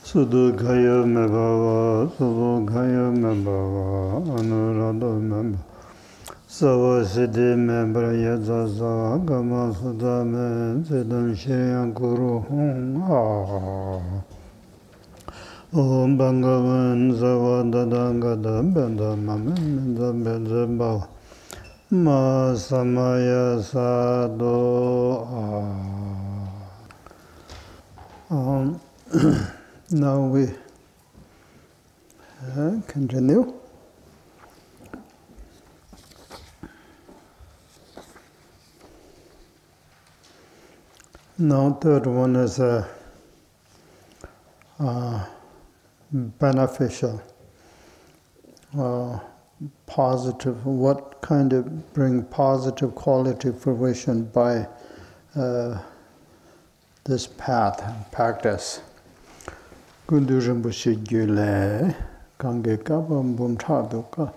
Sudu Gaya Mebava, Sudu Gaya Mebava, Anurado Memba, Sava Siddhi Membra Yazaza, Gama Sudame, Siddham Shriyan Guru Hum Om Bangavan Zavadadangada Benda Mamen Benda Ma Samaya Sado. Now we continue. Now third one is beneficial, positive. What kind of bring positive quality fruition by this path and practice? Ngöndro Rinpoche gyule kange kaba mbumcha duka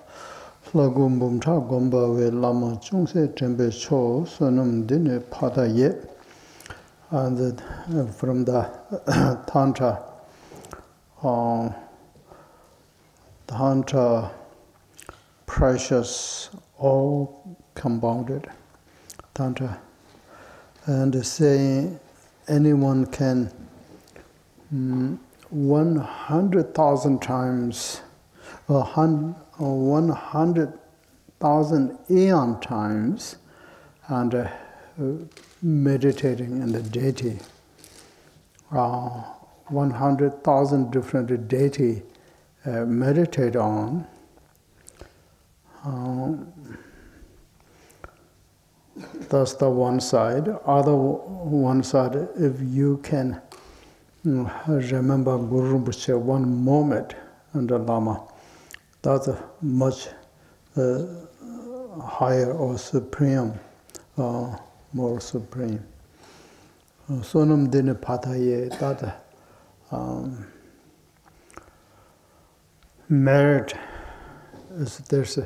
flagu mbumcha gomba we lama chungse tembe cho sonum dine pada ye. And from the Tantra precious, all compounded Tantra, and saying anyone can 100,000 times, 100,000 aeon times, and meditating in the deity. 100,000 different deity meditate on. That's the one side. Other one side, if you can remember Guru Rinpoche one moment under Lama, that's a much higher or supreme, more supreme. Sonam dine pataye, that merit is there's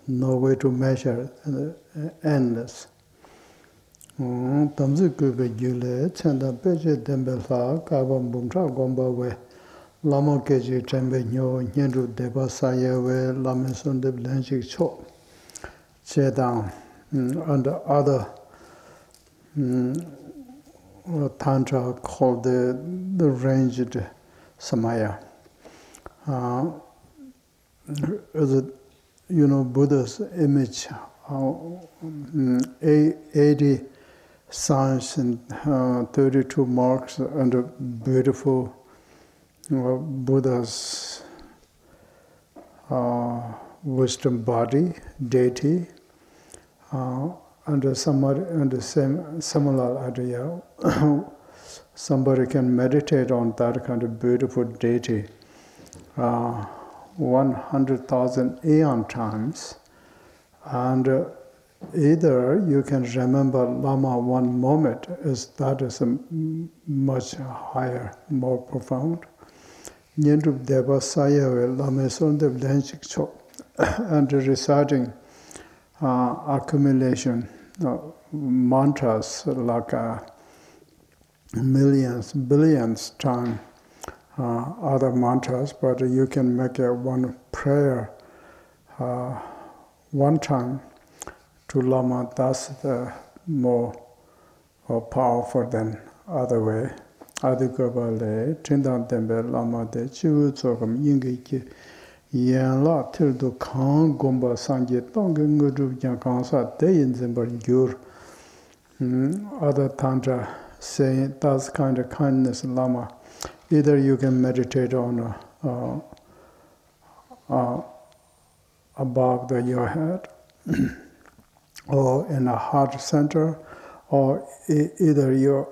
no way to measure, endless. Tamzi kube gyule, chanda peche tembe la, kaba mbumcha gomba we, lama keji tembe nyo, Ngöndro deba saya we, lama sonde blenchik cho, che down, and other Tantra called the ranged samaya. Buddha's image, 80 signs and 32 marks under beautiful Buddha's wisdom body, deity, under similar idea. Somebody can meditate on that kind of beautiful deity 100,000 aeon times, and either you can remember Lama one moment, that is a much higher, more profound. Ngöndro deba saya we Lama sonde blenchik cho, and reciting accumulation mantras like millions, billions times other mantras, but you can make one prayer one time to Lama. That's the more powerful than other way. Adikabale, Tindang Tembe, Lama de Chivu Tsokam, Yingi, Yan La, Tildo Kang, Gomba, Sanji, Tonga, Ngöndro, Yankansa, Dayin Zimbar, Gyur. Other Tantra saying that's kind of kindness, Lama. Either you can meditate on above your head, or in a heart center, or either your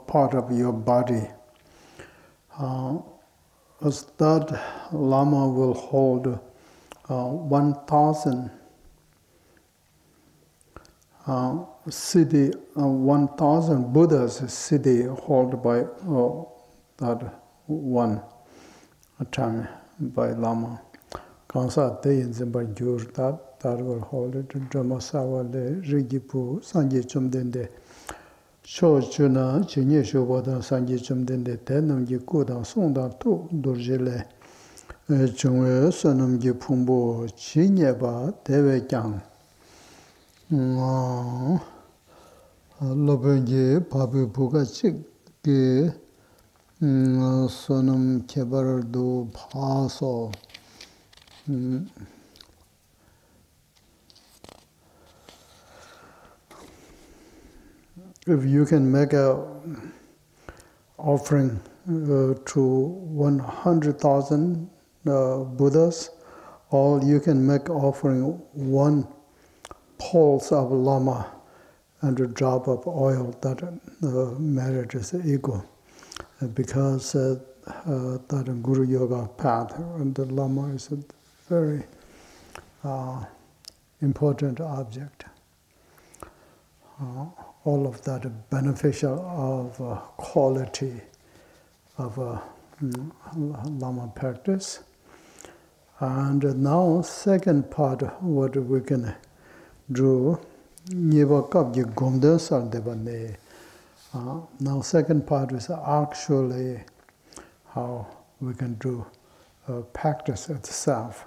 part of your body. As that Lama will hold 1,000 siddhi, 1,000 Buddhas siddhi held by that one time by Lama. Kansa Dayin Zimba Gyur, that will hold it. Dudjom Sawale, Rigipu, Sanji Chumdende, Sho Chuna, Chinye Shobodan, Sanji Chumdende, Tenam Jikudan, Sondan Tu, Durjele, Chungwe, Sonam Jipumbo, Chinyeba, Deve Kyang. Lobenje, Papi Puka Chik, Sonam Kebardu, Paso. If you can make a offering to 100,000 Buddhas, or you can make offering one pulse of Lama and a drop of oil, that merit is equal. Because that Guru Yoga path and the Lama is a very important object. All of that beneficial of quality of Lama practice. And now, second part, what we can do, now second part is actually how we can do practice itself.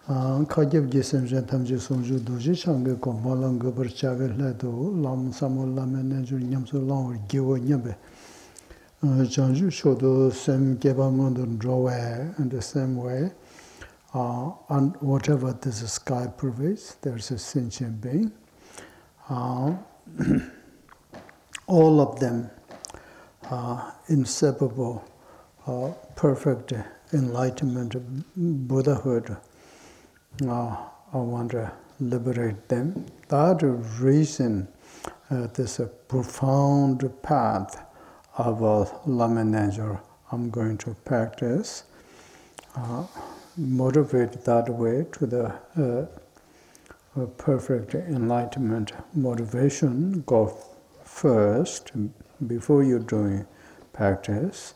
Kajib Jisen Rentamji Sonju Doji Changi Kombalang Gobar Chavel Ledo, Lam Samol Lamenaju Nyamsu Long, Givo Nyabe. Janju Shodo, Sem Geba Ngondro, and the same way. And whatever this sky pervades, there's a sentient being. All of them are inseparable, perfect enlightenment, Buddhahood. I want to liberate them. That reason, this profound path of Lama Ngöndro I'm going to practice, motivate that way to the perfect enlightenment motivation. Go first before you're doing practice.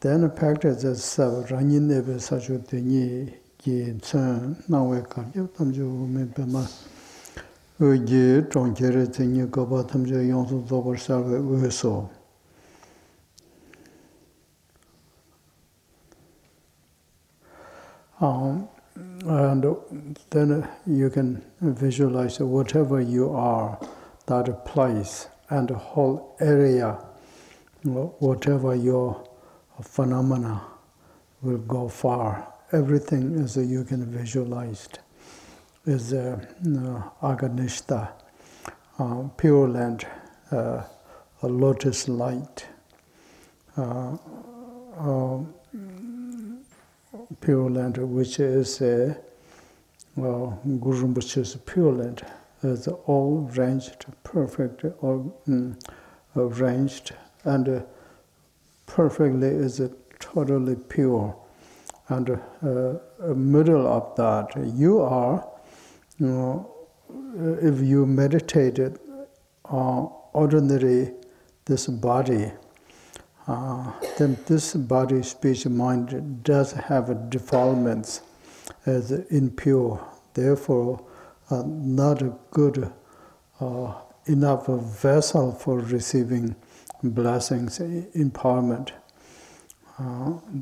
Then practice itself. Ranyin nebe sacho tenyi ki chen nawe karyo tamjo me pema uji tongkere tenyi goba tamjo yonsu zobar sarve ueso. And then you can visualize whatever you are, that place and the whole area, whatever your phenomena will go far. Everything is you can visualize is Aganishta, Pure Land, a lotus light. Pure Land, which is Guru Rinpoche's Pure Land, is all ranged, perfect, all arranged, and perfectly is totally pure. And middle of that, you are, if you meditated on ordinary this body, then this body, speech, mind does have defilements as impure. Therefore, not a good enough vessel for receiving blessings, empowerment.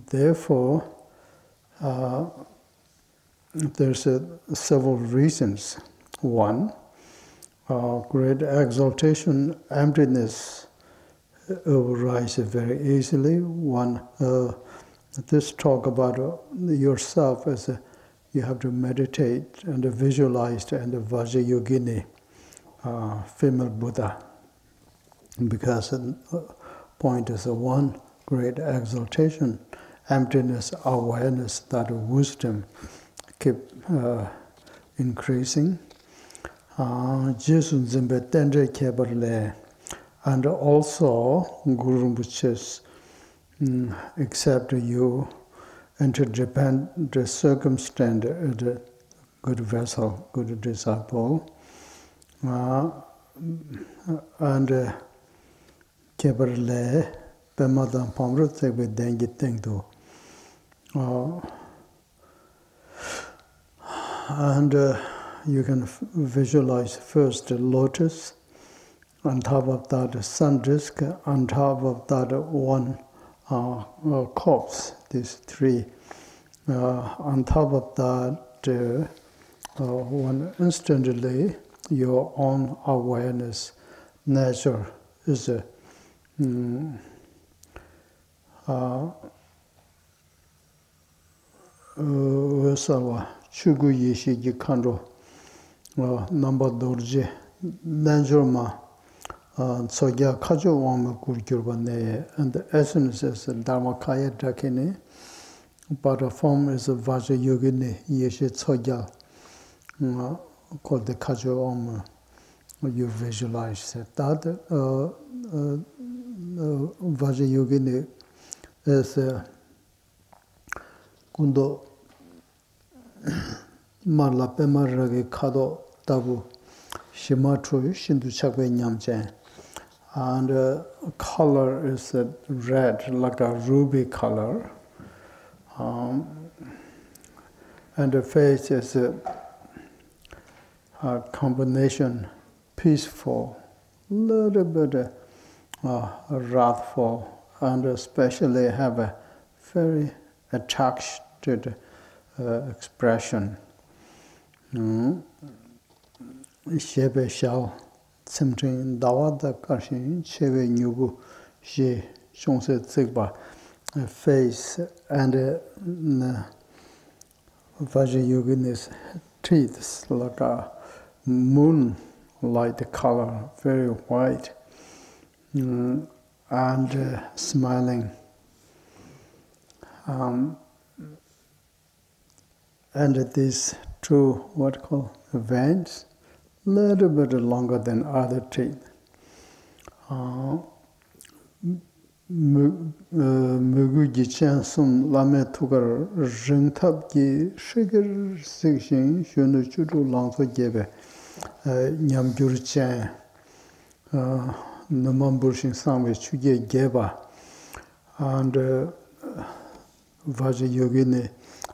Therefore, there's several reasons. One, great exaltation, emptiness arises very easily. One, this talk about yourself as you have to meditate and visualize and Vajrayogini, female Buddha, because the point is one, great exaltation, emptiness, awareness, that wisdom keep increasing. And also, Guru Rinpoche's except you interdependent circumstance, a good vessel, good disciple, and Keberle, Pemadan Pamrut, with Dengi Tengdu. And you can visualize first the lotus, on top of that sun disk, on top of that one corpse, these three. On top of that, one instantly, your own awareness, nature is Salwa, Chugu Yishi Gikandro, number dorje, Nanjurma, Soja Kajo Wama Gurgurvane, and the essence is Dharmakaya Dakini, but the form is Vajrayogini Yishi Soja, called the Kajo Wama. You visualize that. Vajrayogini is Kundo Marla Pemaragi Kado Tabu Shimatru Shindu Chakwe Nyamche. And color is red, like a ruby color. And the face is a combination, peaceful, little bit wrathful, and especially have a very attached expression. Shebe shao, tsimtring dawada karshin, shebe nyugu, she shongse tsigba, face and Vajrayogini's teeth like a moonlight color, very white, and smiling. And these two, what called veins, little bit longer than other teeth. Mugu Jichan Sum Lama Tugar Ringtab Gi Shigar Sikshin Shunu Chudu Langso Gebe Nyam Jurchan Naman Burshin Sangwe Chuge Geba. And Vajrayogini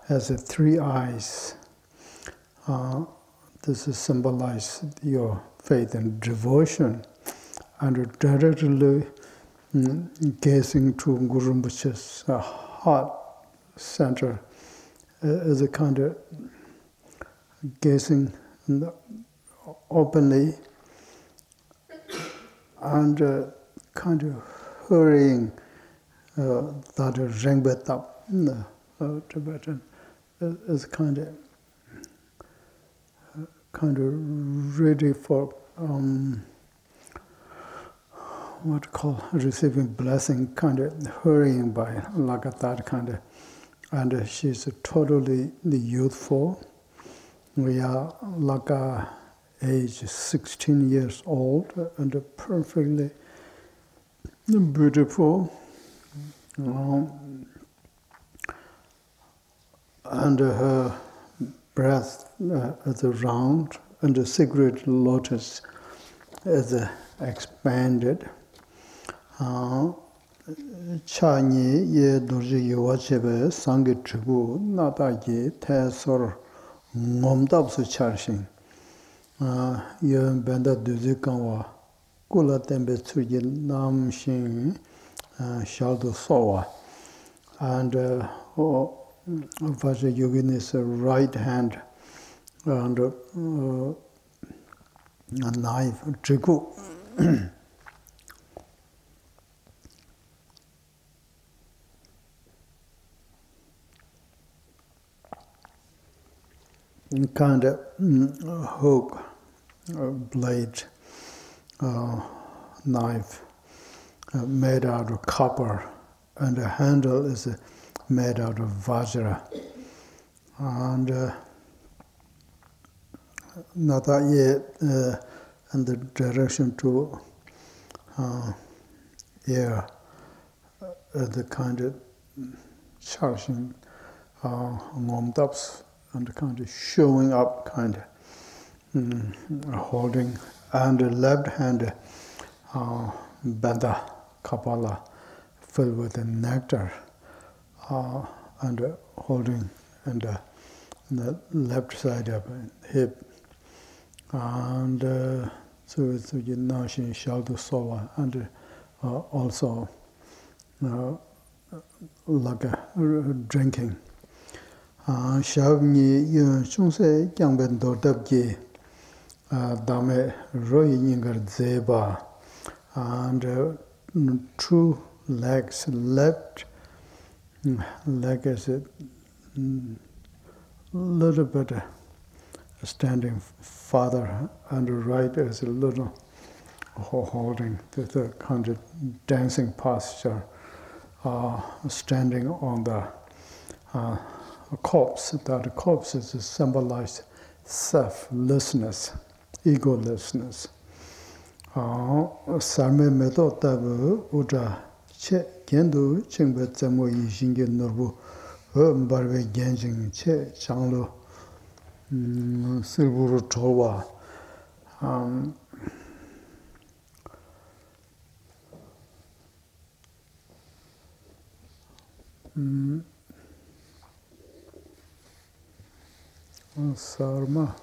has three eyes. This is symbolize your faith and devotion, and directly gazing to Guru Rinpoche's heart center is a kind of gazing openly and kind of hurrying that Ringbetap, Tibetan, is kind of ready for what call receiving blessing, kind of hurrying by, like that kind of. And she's totally youthful. We are like age 16 years old and perfectly beautiful. And her breast is round, and the sacred lotus is expanded. Chani ye dorji yuwachebe sangi tribu nataji Tersar ngomdab su charshin. Yon benda duzikanwa kula tembe tsuji namshin shaldo sowa. And Vajrayogini's right hand and a knife, triku. Kind of hook, blade, knife made out of copper, and the handle is made out of vajra. And not that yet in the direction to air, the kind of charging ngomdaps and kind of showing up, kind of holding, and the left hand banda kapala filled with the nectar, and holding and the left side of hip, and so it's Nashin Shaldu Sola, and also like drinking. Shavni yun chungse kyangben dordabji dame roy yingar zeba, and two legs, left leg is a little bit standing farther, and the right is a little holding the kind of dancing posture, standing on the corpse. That the corpse is to symbolize selflessness, egolessness. Sarme meto tabu uda che kendo chingbe tsamo yishinge norbu mbarwe genjing che changlo silburu chowa. Sarma.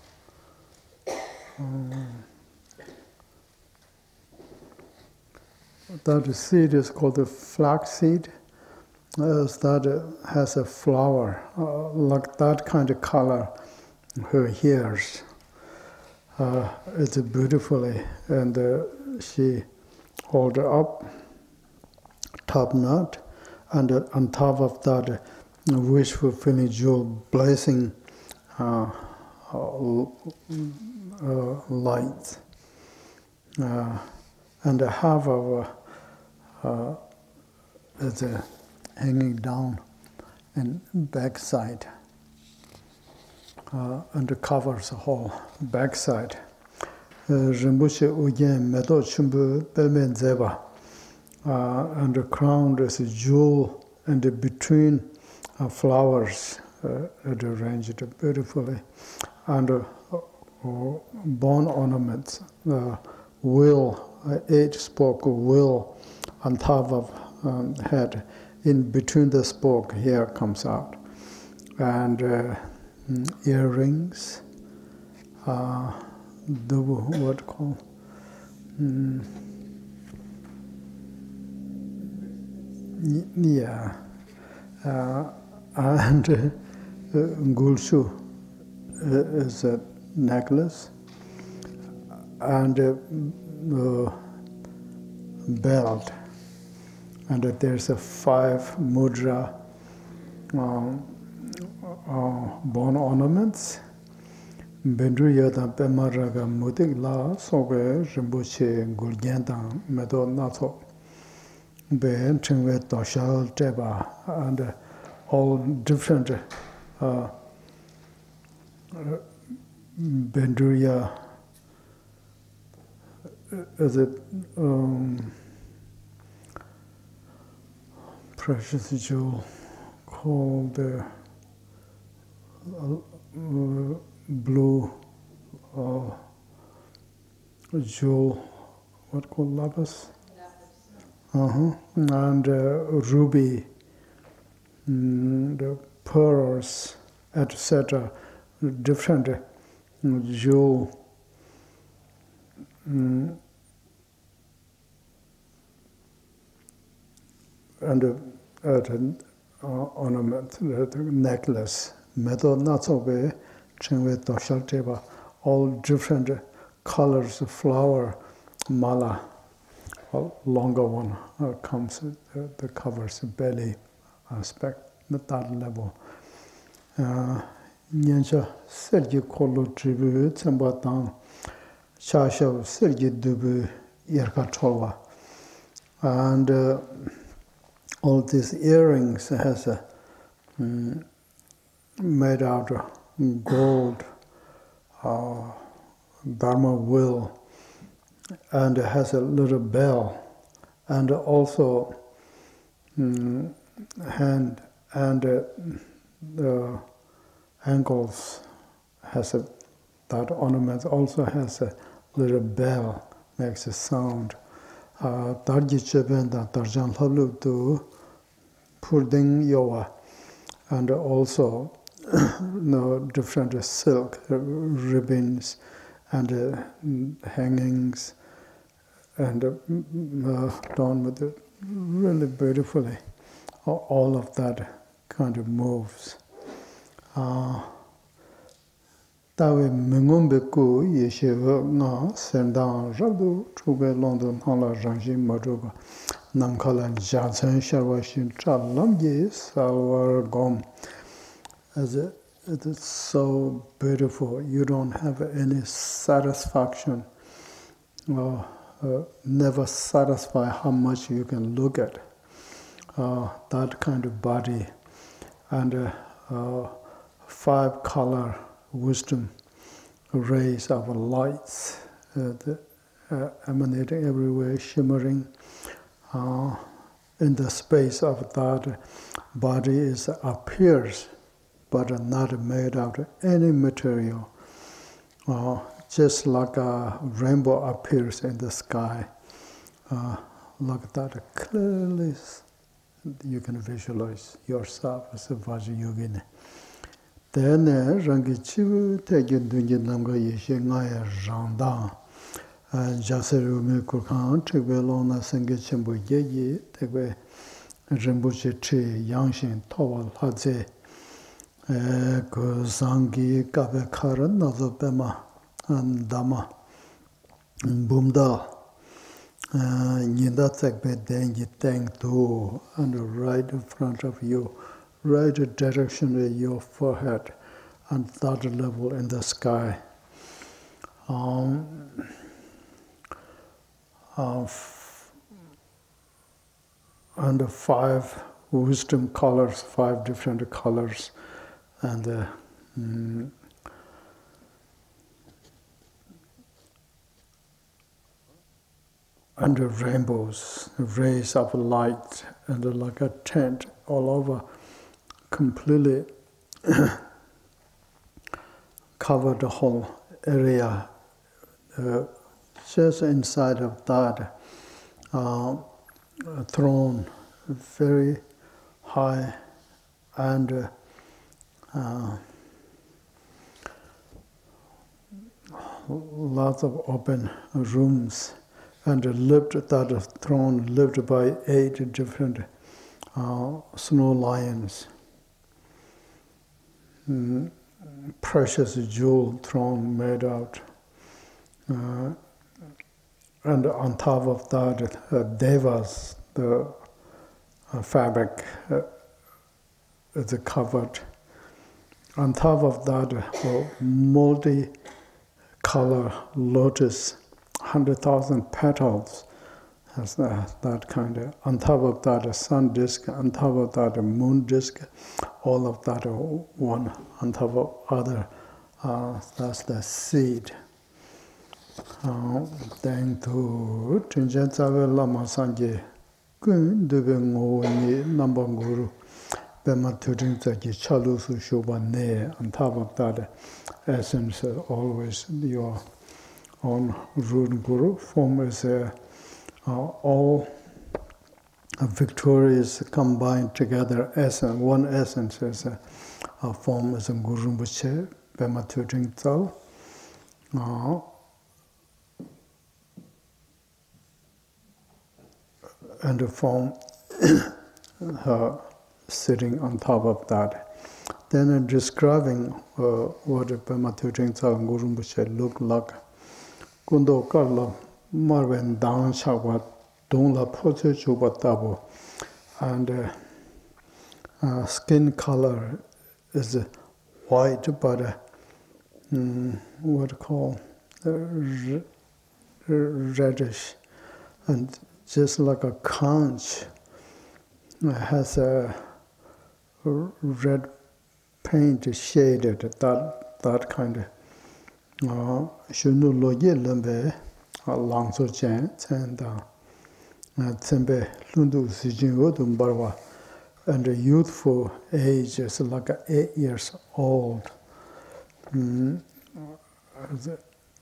That seed is called the flax seed. That has a flower, like that kind of color. Her hairs. It's beautifully, and she hold it up, top knot, and on top of that, wish fulfilling jewel, blessing light, and the half of is hanging down and backside, and covers the whole backside. Rinpoche uyen medo chumbu belmen zeba, and the crown is a jewel, and between flowers arranged beautifully, and bone ornaments, wheel, 8-spoke wheel on top of head. In between the spoke, hair comes out, and earrings, what called yeah, and gulshu is a necklace, and belt, and there's a 5 mudra bone ornaments. Bendru yada pemaraga mudik la sobe rinpoche gulgyantang medo nato ben chingwe toshal teba, and all different Bendruya is it precious jewel called blue jewel, what called lapis? And ruby, the pearls, etc. Different jewel. And ornament, the necklace, metal natsobe, chingwe doshal teba, all different colors of flower, mala, a longer one comes, that covers the belly aspect, at that level. Nyancha sergi kolo tribu, tsambatang, shashav sergi dubu, yerka cholwa. And all these earrings has made out of gold, Dharma wheel, and it has a little bell, and also hand and the ankles has that ornament also has a little bell, makes a sound. Darji chebenda darjan hablu tu purding yowa, and also different silk ribbons and hangings, and done with it really beautifully. All of that kind of moves. Tawe mingombe ku yeshewa nga sendang rabdu chube london hala rangshi maruga namkala jatsan sharwashin chalamji salwar gom. It is so beautiful. You don't have any satisfaction. Never satisfy how much you can look at. That kind of body. And 5 color wisdom rays of lights emanating everywhere, shimmering. In the space of that body appears, but not made out of any material. Just like a rainbow appears in the sky. Like that clearly you can visualize yourself as a Vajrayogini. Then rangi chivu tegin dungi namga yeshe ngaya rangdang. Jasaru me kurkan tegwe lona sengi chenpo yeyi tegwe rinpoche chi yangshin towa hadze. Ku zangi kabe karan nazo pema dama bumda. Nyinda tekbe dengi teng tu, and right in front of you, right direction of your forehead, and that level in the sky. And 5 wisdom colors, 5 different colors, and under rainbows, rays of light, and like a tent all over, completely cover the whole area. Just inside of that throne, very high, and lots of open rooms. And that throne lived by 8 different snow lions. Precious jewel throne made out. And on top of that, devas, the fabric is covered. On top of that, multi-color lotus, 100,000 petals, has that kind of. On top of that, a sun disk. On top of that, a moon disk. All of that one on top of other. That's the seed. Thank to Tinjan Tsawe Lama Sanje, Kun Dube Ngoni Nambang Guru, Bema Turin Tsaki Chalu Su Shoba Ne. On top of that essence, always your own root guru. Form is all victorious combined together. Essence, one essence is a form is a Guru Rinpoche, Bema Turin Tsal. And the form sitting on top of that. Then describing what Lama Tharchin Rinpoche looked like. Ngondro karla marwen dang chakwa dongla poche chupa tabu. And skin color is white, but what you call reddish, and just like a conch has a red paint shaded, that kind of. Shunu loye lembe lang so chen and tsembe lundu sijin odum barwa, and the youthful age is like 8 years old.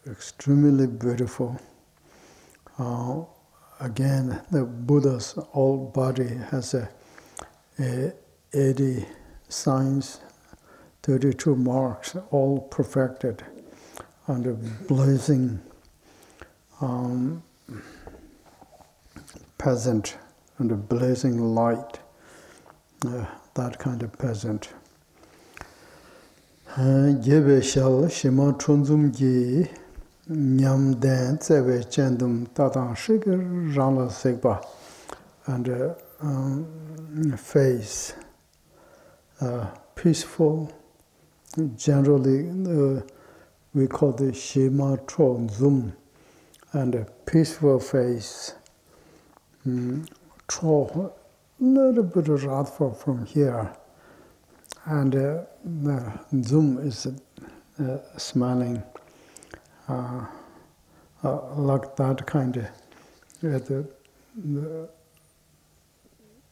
Extremely beautiful. Again, the Buddha's whole body has a 80 signs, 32 marks, all perfected, and a blazing peasant, and a blazing light, that kind of peasant. Jebe shal shima chunzum ji nyam den tsebe chendum tatang shikir rangla sekpa, and face peaceful. Generally, we call the shima chunzum, and a peaceful face. A little bit wrathful from here, and zoom is smiling like that kind of.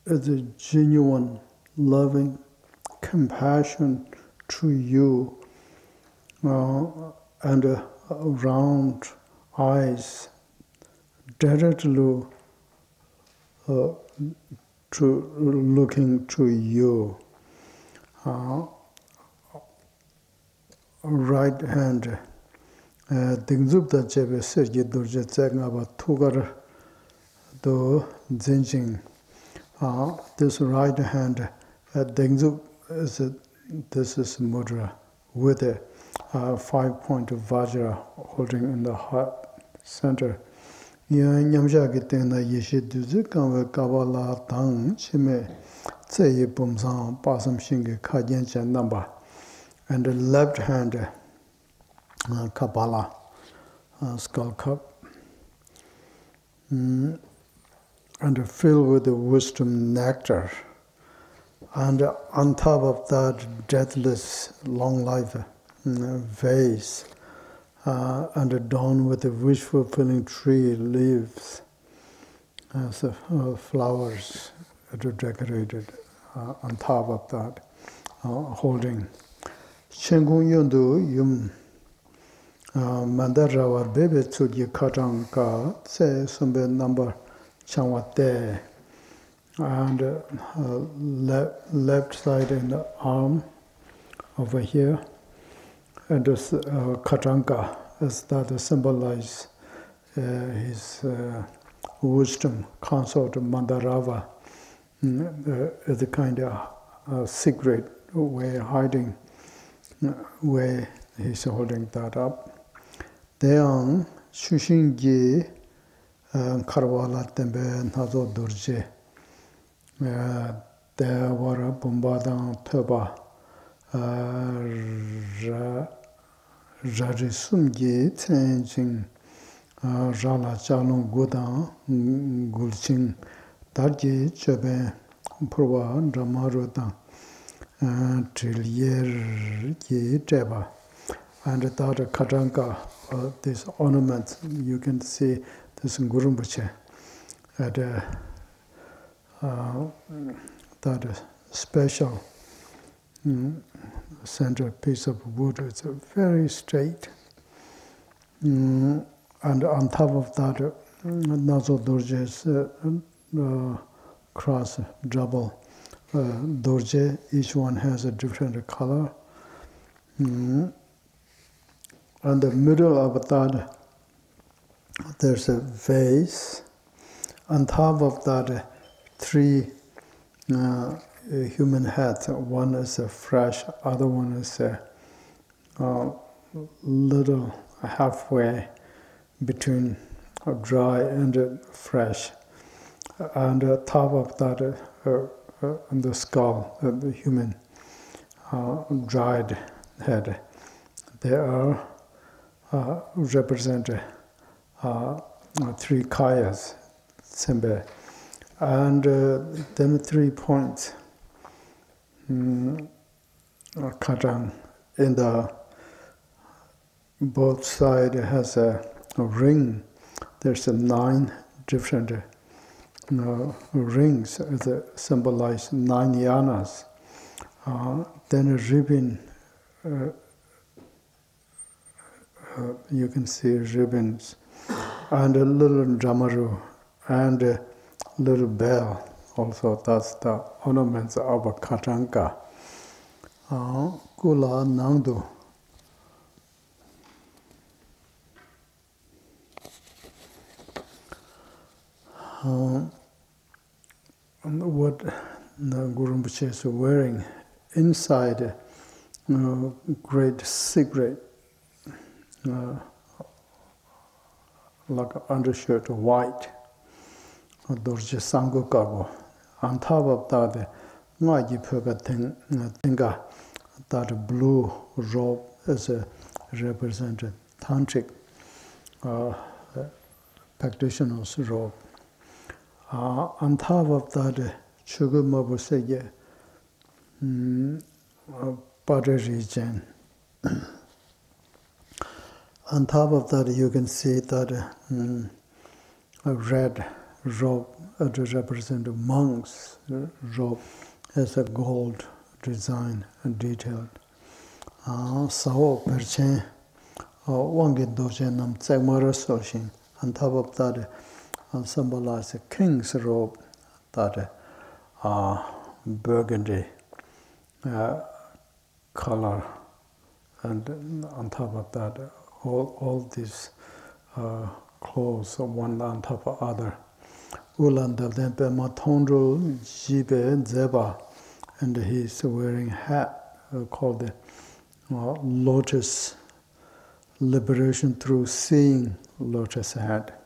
It's a genuine, loving compassion to you, and round eyes directly looking to you. Right hand dingzub da chebe sergi durje tsega ba tugar do zinjing. This right hand dingzub this is mudra with a 5-point vajra holding in the heart center. Nyamja gitena yeshi duzu kanwe kabala tang chime tseye bumsang pasam shingi kajen chen namba. And the left hand Kabbalah skull cup, and filled with the wisdom nectar. And on top of that, deathless, long life vase, and adorned with the wish-fulfilling tree leaves, so flowers are decorated on top of that, holding. Chengung Ngöndro yum mandarawa bebe tsugi kachang ka tse sumbe number changwa te, and left side in the arm over here, and this kachanka is that symbolize his wisdom, consort Mandarava, is a kind of secret way hiding. Way he's holding that up. Then Shushingi Karwala Tembe Nazo Durje Dewara Bumbadang Toba Rarisumgi Tsenjing Rala Chalung Gudang Gulching Darji Chebe Purwa Ramarudang Trillier Jeba, and that Kajanka, this ornament, you can see this Ngurumbuche at that special centerpiece of wood. It's very straight, and on top of that, Nazo Dorje's cross double. Dorje, each one has a different color. And the middle of that, there's a vase. On top of that, 3 human head. One is fresh, other one is little halfway between dry and fresh. And top of that, the skull, the human dried head, they are represent three kayas, sembe, and then 3 points, kajang. In the both side has a ring. There's 9 different rings that symbolize 9 yanas. Then a ribbon. You can see ribbons, and a little jamaru, and a little bell. Also, that's the ornaments of a katanka. Kula Ngöndro. What Guru Rinpoche is wearing inside, great secret, like an undershirt, white. Dorje sangu kago. On top of that, ngaji pega tinga. That blue robe is represented tantric practitioner's robe. On top of that, chugumabu sege body region. On top of that, you can see that a red robe to represent a monk's robe has a gold design and detailed. Sao perchen wangi doje nam tsegmara soshin. On top of that, symbolize a king's robe, that burgundy color, and on top of that, all these clothes, one on top of other. Ulanda lempe matondro jibe zeba, and he's wearing a hat called the lotus, liberation through seeing lotus hat.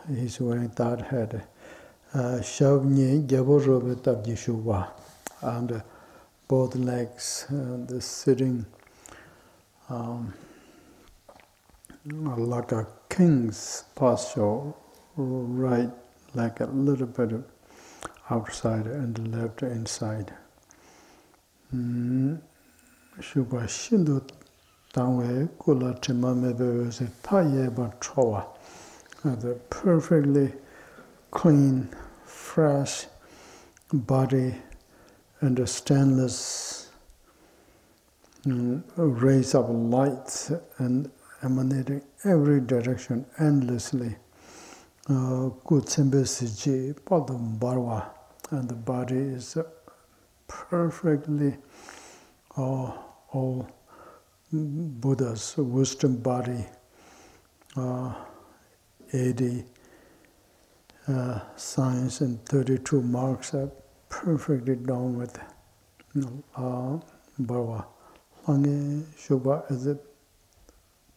He's wearing that hat. Shavnyi gyaborobe tabjishuwa, and both legs, the sitting like a king's posture, right, like a little bit of outside and left inside. Shubha shindu tangwe kula timamebe se tayeba chowa. The perfectly clean, fresh body and a stainless rays of light and emanating every direction endlessly. Good siji padam barwa, and the body is perfectly all Buddha's wisdom body, 80 signs and 32 marks are perfectly done with Bharwa. Lange Shubha as it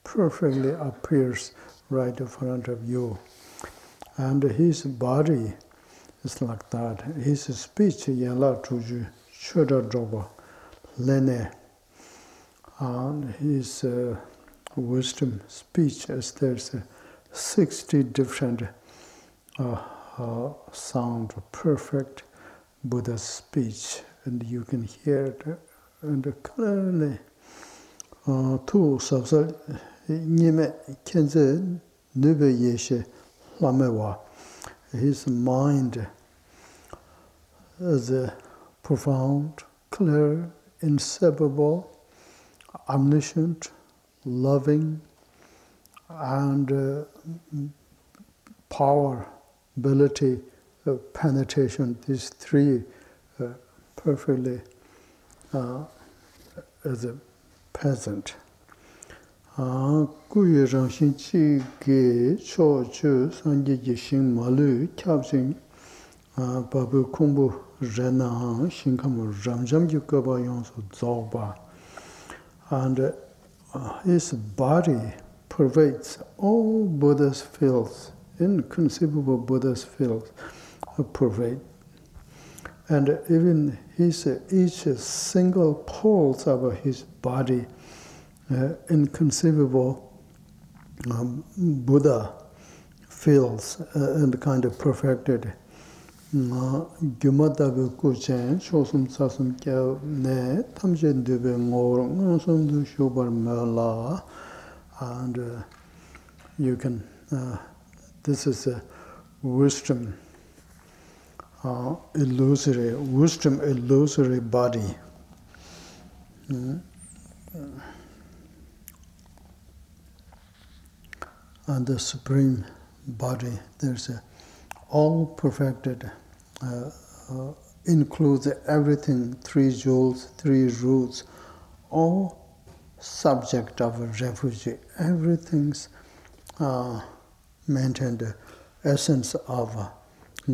perfectly appears right in front of you. And his body is like that. His speech, Yala Tuju, Shoda Droba, Lene. And his wisdom speech, as there's 60 different sound, perfect Buddha speech, and you can hear it and clearly. Tu sabsal nime kenze nube yeshe lamewa. His mind is profound, clear, inseparable, omniscient, loving, and power, ability, penetration, these three perfectly as a peasant. Kuyi rangshin chi ge cho chu sanje ji shing malu kyab sing babu kumbu Rena, Shinkamu, Ramjam Yukaba Yonsu Dzogba. And his body pervades all Buddha's fields, inconceivable Buddha's fields pervade. And even each single pulse of his body, inconceivable Buddha feels and kind of perfected. Gyumadabe kuchen, shosum sasum kya ne, tamjen dube ngor, ngosum du shubar mela, and you can, this is a wisdom illusory body. And the supreme body, there's a all perfected, includes everything, 3 jewels, 3 roots, all subject of a refugee. Everything's maintained the essence of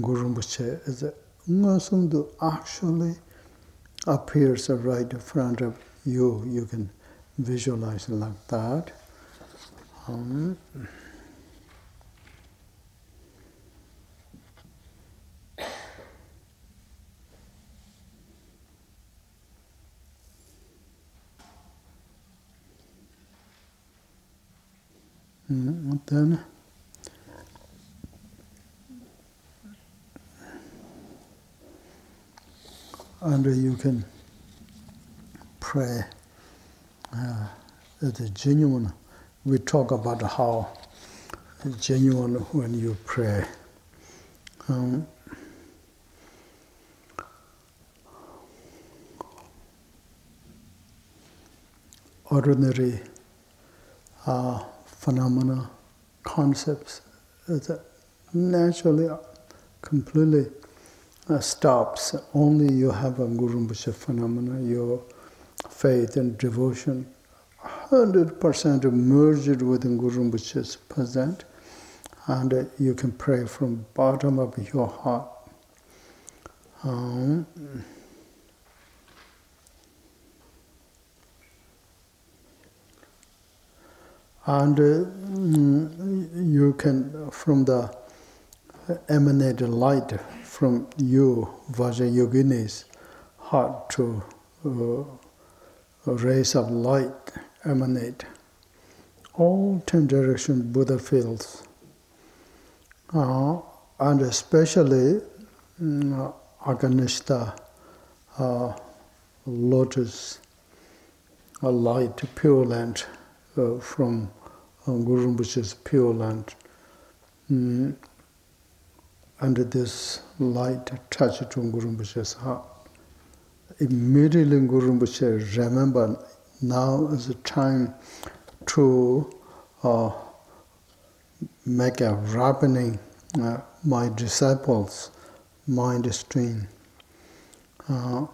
Guru Rinpoche is Ngöndro actually appears right in front of you. You can visualize it like that. Then and you can pray the genuine. We talk about how genuine when you pray. Ordinary phenomena, concepts, naturally, completely stops. Only you have a Guru Rinpoche phenomena, your faith and devotion, 100% merged within Guru Rinpoche's present, and you can pray from bottom of your heart. And you can, from the emanated light from you, Vajrayogini's heart, to rays of light emanate. All 10 direction Buddha fields. And especially Aganishta, lotus, a light, pure land from Guru Rinpoche's pure land. And this light touched to Guru Rinpoche's heart. Immediately Guru Rinpoche remember now is the time to make a ripening my disciples' mind stream. And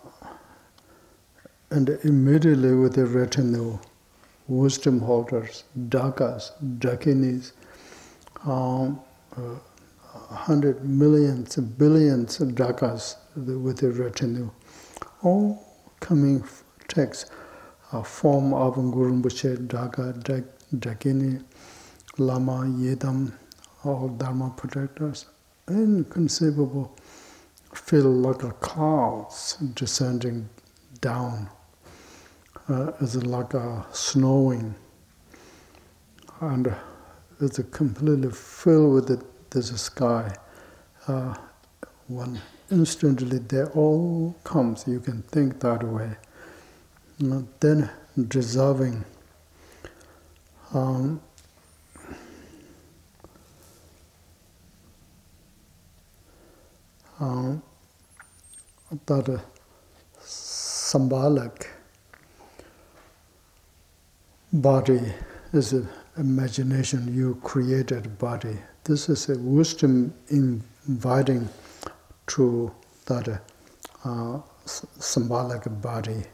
immediately with the retinue, wisdom holders, dakas, dakinis, 100 millions, billions of dakas with the retinue, all coming takes a form of Guru Rinpoche, daka, dakini, lama, yedam, all dharma protectors, inconceivable, feel like a clouds descending down. It's like a snowing, and it's completely filled with this sky. One instantly they all comes. You can think that way. Then dissolving. That symbolic body is an imagination, you created body. This is a wisdom inviting to that symbolic body.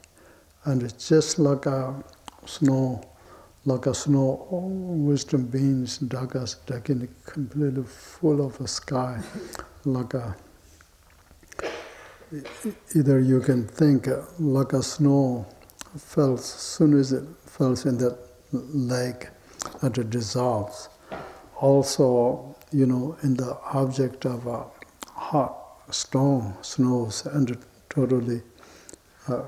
And it's just like a snow, all wisdom beings, dakas, dakini, completely full of a sky, like a either you can think like a snow falls, as soon as it falls in the lake, and it dissolves. Also, in the object of a hot stone, snows, and it totally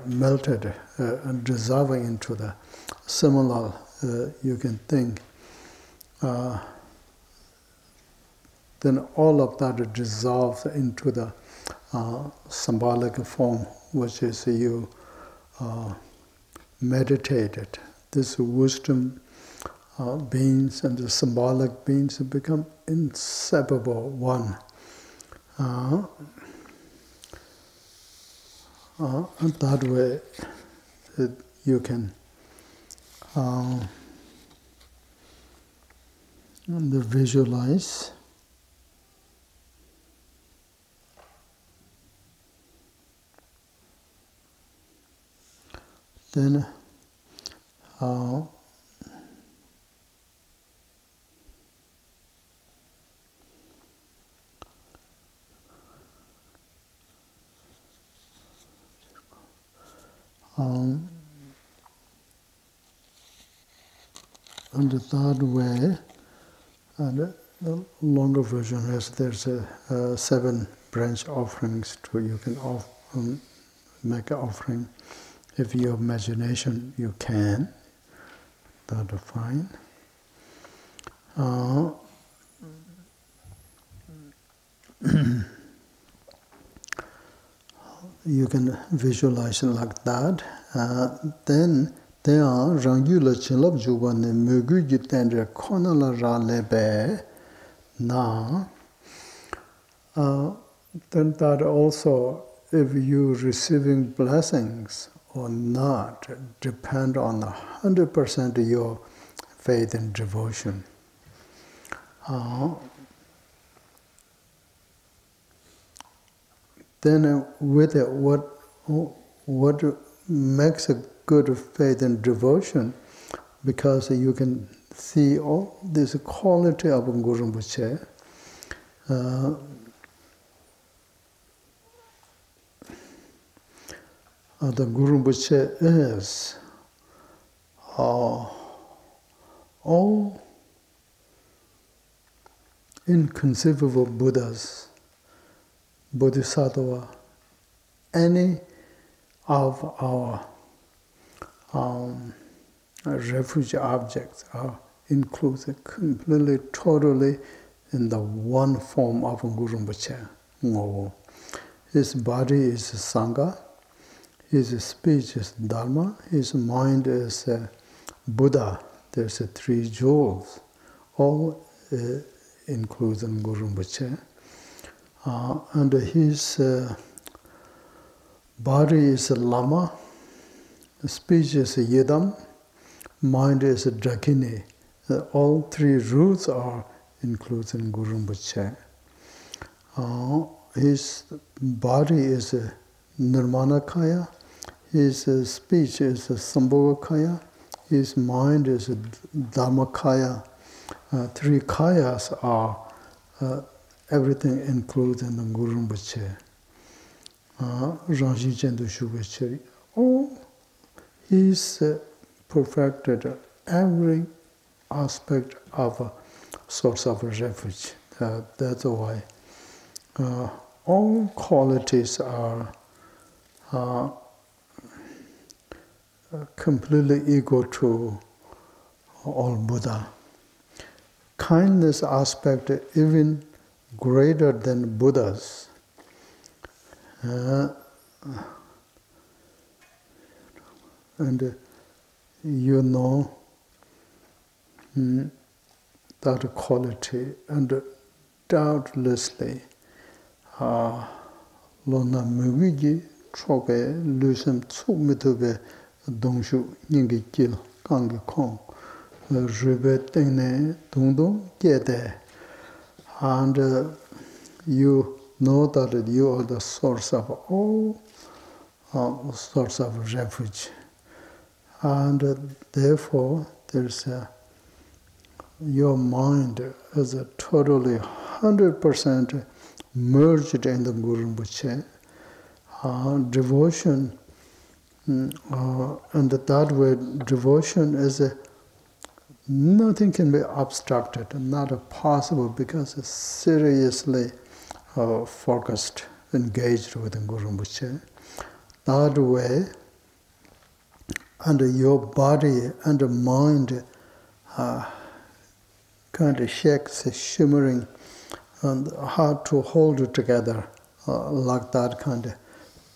melted and dissolving into the similar, you can think. Then all of that dissolves into the symbolic form, which is you meditated. This wisdom beings and the symbolic beings become inseparable one. And that way you can visualize. Then and that way, and the longer version is there's 7 branch offerings you can make an offering. If you have imagination, you can. That's fine. You can visualize it like that. Then there are Rangula Chilab Jubane Mugu Jitendre Konala Ralebe Na. Then that also, if you receiving blessings or not, depend on 100% of your faith and devotion. Then with it, what makes a good faith and devotion, because you can see all this quality of Ngöndro Rinpoche. The Guru Rinpoche is all inconceivable Buddhas, Bodhisattva, any of our refuge objects are included completely, totally in the one form of Ngöndro Rinpoche. His body is Sangha, his speech is Dharma, his mind is Buddha. There's 3 jewels, all included in Ngöndro Rinpoche. And his body is Lama, speech is Yidam, mind is Dakini. All 3 roots are included in Ngöndro Rinpoche. His body is Nirmanakaya, his speech is Sambhogakaya, his mind is Dhammakaya. 3 kayas are everything included in the Ngöndro Rinpoche. Rangji Chendu Shubhechari. Oh, he's perfected every aspect of a source of refuge. That's why all qualities are completely equal to all Buddha. Kindness aspect even greater than Buddha's. And that quality, and doubtlessly Lona Mugiji Troke Lusem Tsukmitube Dongshu Ningi Kil Kangi Kong Rube Tene Dungdung Gede. And you know that you are the source of all source of refuge. And therefore, there's your mind is totally 100% merged in the Ngöndro Rinpoche. devotion, and that way devotion is nothing can be obstructed, not possible, because it's seriously focused, engaged with Guru Rinpoche. That way, and your body and mind kind of shakes, shimmering, and hard to hold it together, like that kind of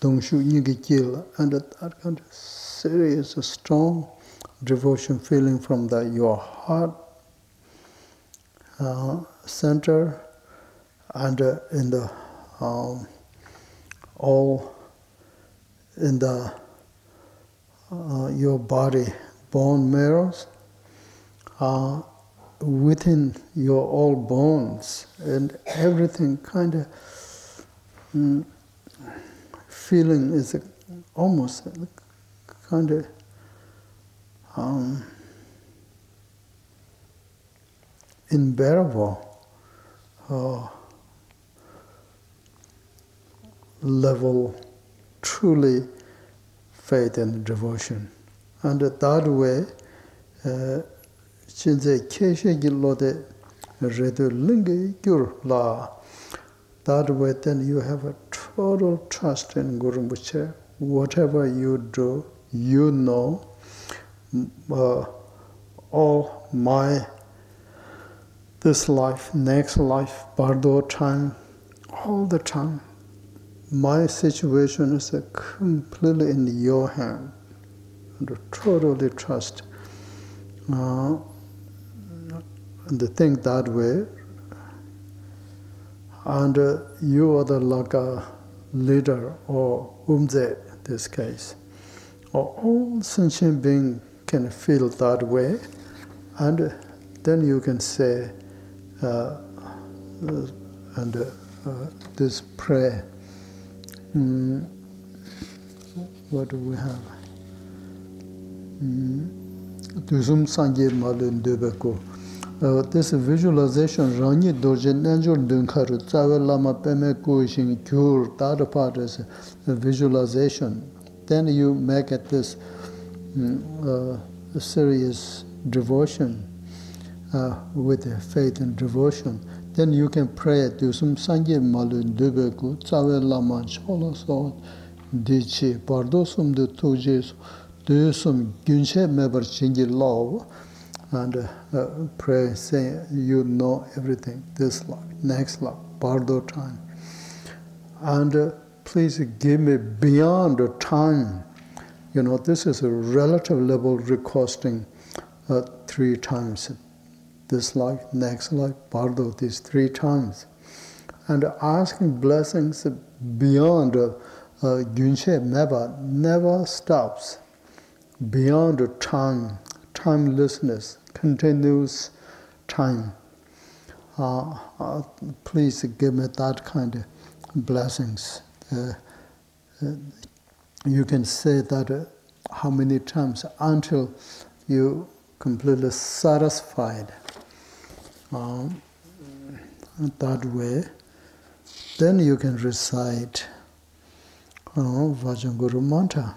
Dongshu Nyingikil, and that kind of serious, strong devotion feeling from your heart center, and in the all in the your body, bone marrows, within your all bones, and everything kind of feeling is almost kind of unbearable level, truly faith and devotion. And that way, chinze keshe gilode redu lingi gyur la. That way, then you have a total trust in Guru Rinpoche. Whatever you do, you know, all my this life, next life, bardo time, all the time, my situation is completely in your hand, and totally trust. And think that way, and you are the like a leader or umze in this case, or all sentient being can feel that way, and then you can say, this prayer. What do we have? Dudjom sanje malun debeko. This visualization, Rangi Dorje Nanjur Dunkaru, Tsawe Lama Peme Kuishin Kyur, that part is a visualization. Then you make it this serious devotion with faith and devotion. Then you can pray to some Sanje Malun Dubeku, Tsawe Lama Chola So, Dichi, Pardosum de Tujes, do some Gunshe Meber Chingi Law, and pray, saying, you know everything, this life, next life, Bardo time. And please give me beyond the time. You know, this is a relative level requesting 3 times. This life, next life, Bardo, these 3 times. And asking blessings beyond Gunshe Meba never stops. Beyond the time, timelessness, continuous time. Please give me that kind of blessings. You can say that how many times until you completely satisfied. That way, then you can recite Vajra Guru Mantra.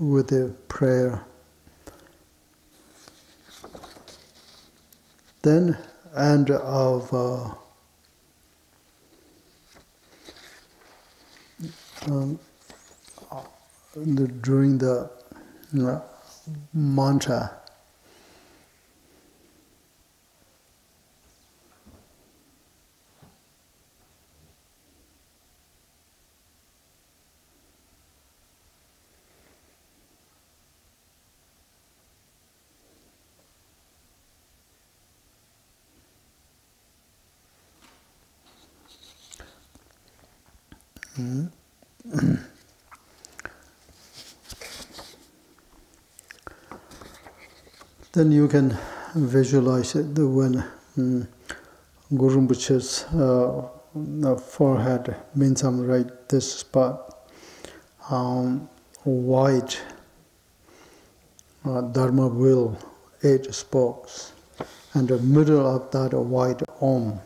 With the prayer. Then, and of during the mantra, Mm. Then you can visualize it when Guru Rinpoche's forehead means I'm right this spot, white Dharma wheel, 8 spokes, and the middle of that a white Om.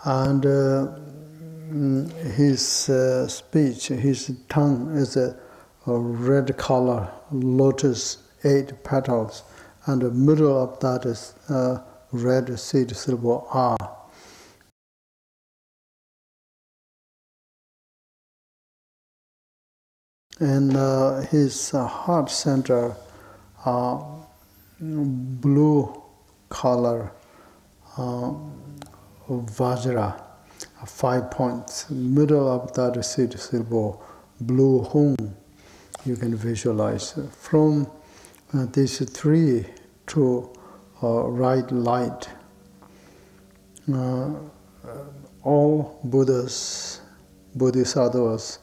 And his speech, his tongue is a red color, lotus, 8 petals, and the middle of that is red seed silver R. And his heart center, blue color, Vajra, 5 points. Middle of that seed silver, blue hung. You can visualize from these 3 to right light. All Buddhas, Bodhisattvas,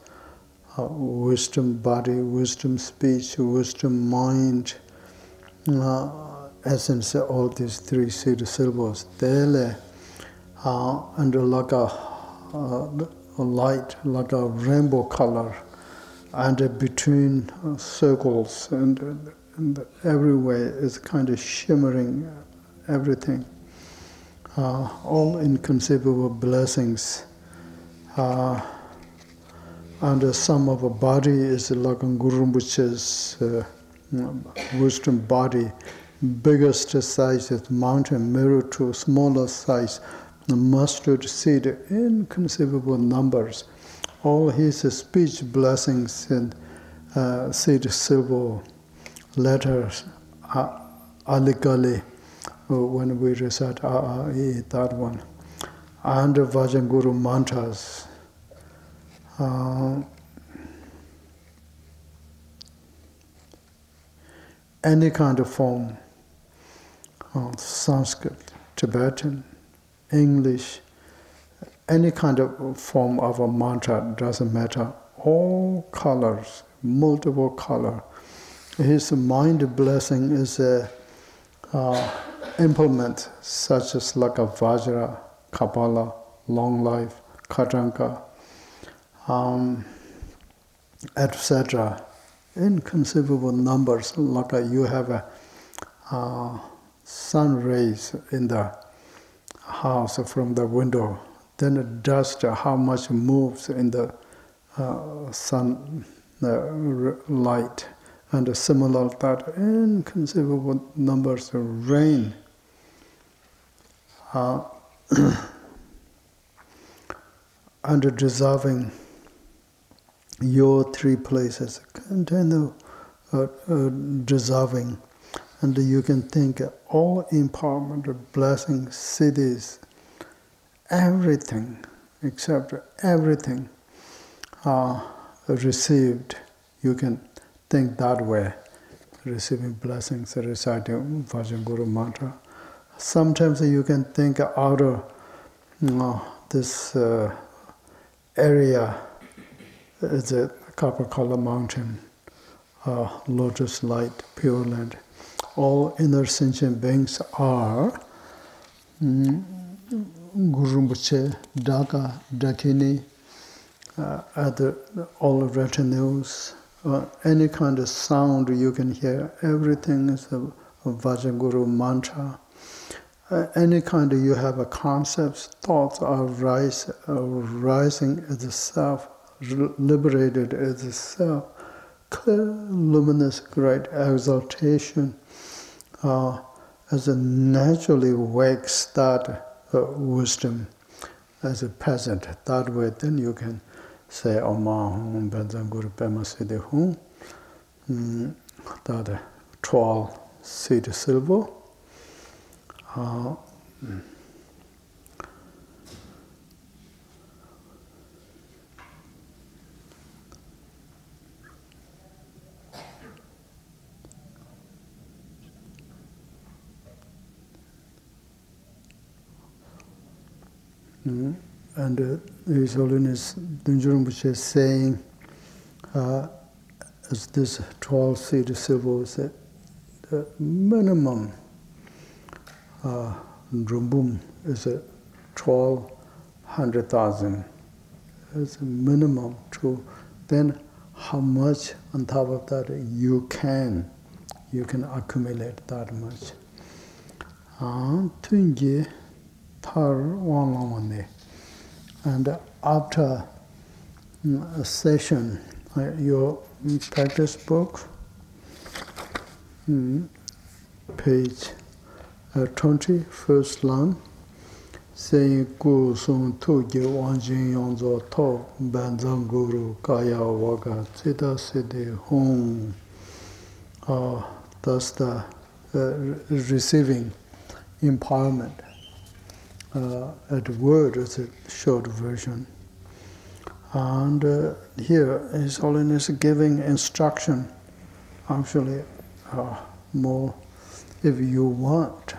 wisdom body, wisdom speech, wisdom mind, essence, all these 3 seed silvers, daily, and like a light, like a rainbow color, and between circles, and everywhere is kind of shimmering, everything. All inconceivable blessings. And the sum of a body is like Guru Rinpoche's wisdom body. Biggest size is mountain, mirror to smaller size, mustard seed, inconceivable numbers. All his speech blessings in seed silver letters, Alikali, when we recite that one, and the Vajan Guru mantras. Any kind of form, Sanskrit, Tibetan, English, any kind of form of a mantra, doesn't matter. All colors, multiple color. His mind blessing is a implement such as like a Vajra, Kapala, long life, Katanka, etc. Inconceivable numbers, like you have a sun rays in the house from the window, then the dust, how much moves in the sun light, and similar that inconceivable numbers of rain. And dissolving your 3 places, continue dissolving, and you can think all empowerment, blessings, cities, everything, except everything received. You can think that way, receiving blessings, reciting Vajan Guru mantra. Sometimes you can think out of this area. It's a copper color mountain, lotus light, pure land. All inner sentient beings are Guru Rinpoche, Dhaka, Dakini, all retinues, any kind of sound you can hear, everything is a Vajan Guru mantra. Any kind of you have a concepts, thoughts are rising as a self, liberated as a self, clear, luminous, great exaltation, as a naturally wakes that wisdom as a peasant. That way, then you can say, Oma Hum Benzan Guru Pema Siddhi Hum, that 12 seed silver. And His Holiness Dudjom Rinpoche is saying, as this 12-seed silver is the minimum drumbum is 1,200,000. It's a minimum to then how much on top of that you can accumulate that much. Tunji tar one. And after a session, your practice book, page 20, first line, saying Gu Sung Tu Ge Wang Jin Yongzo To Banzang Guru Kaya Waga Zeta Sede Hong. That's the receiving empowerment. At word is a short version. And here His Holiness is giving instruction, actually more if you want.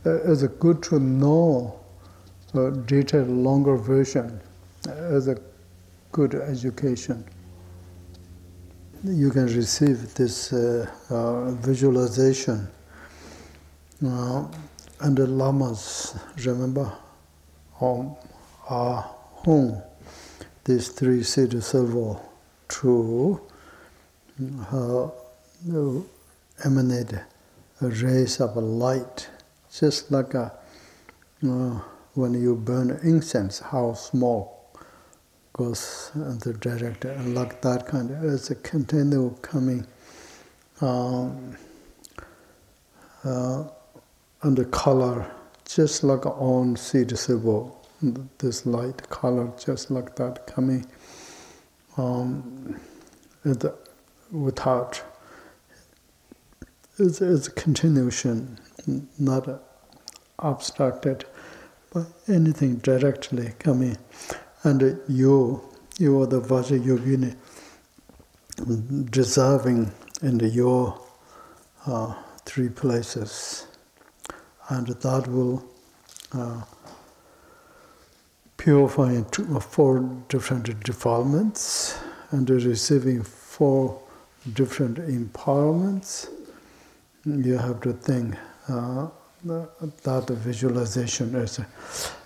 It's good to know a detailed, longer version as a good education. You can receive this visualization. And the lamas, remember, home, these 3-seed silver to emanate a rays of light, just like when you burn incense, how smoke goes in the direction, and like that kind of, it's a continual coming. And the color, just like on seed silver, this light color, just like that coming, without, it's a continuation, not abstracted, but anything directly coming. And you are the Vajrayogini, dissolving in your 3 places. And that will purify 4 different defilements and receiving 4 different empowerments. You have to think that visualization is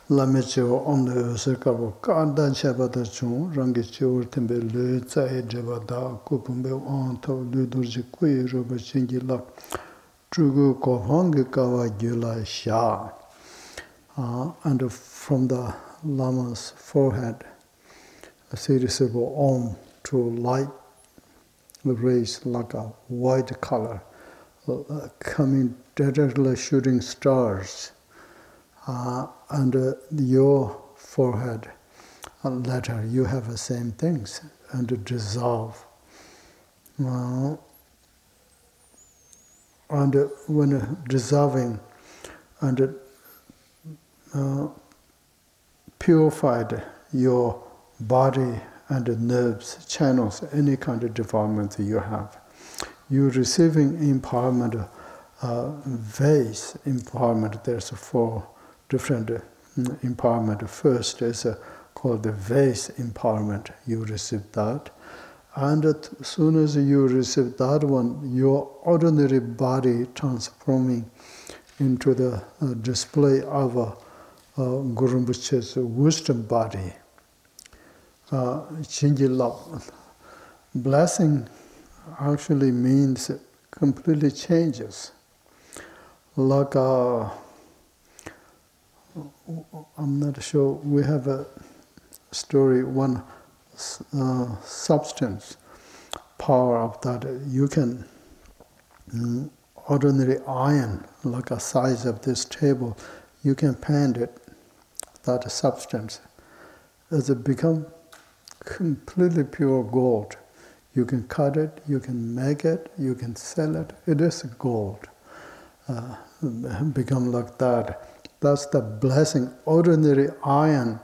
Lamicho on the circle Kandan Shabata Chung, Rangicho Timbe Lutsa Jabada, Kupumbe on to Ludurji Kui, Robert Shingila. Trugu Kohangi Kawa Gyula Sha. And from the Lama's forehead, a series of Om to light rays like a white color, coming directly shooting stars. And your forehead, letter, you have the same things, and dissolve. And when dissolving and purified your body and nerves, channels, any kind of defilement you have, you receiving empowerment, vase empowerment. There's 4 different empowerment. First is called the vase empowerment. You receive that. And as soon as you receive that one, your ordinary body transforming into the display of Guru Rinpoche's wisdom body. Blessing actually means completely changes. Like I'm not sure, we have a story, one substance, power of that, you can, ordinary iron, like a size of this table, you can paint it, that substance, as it become completely pure gold. You can cut it, you can make it, you can sell it, it is gold. Become like that. That's the blessing. Ordinary iron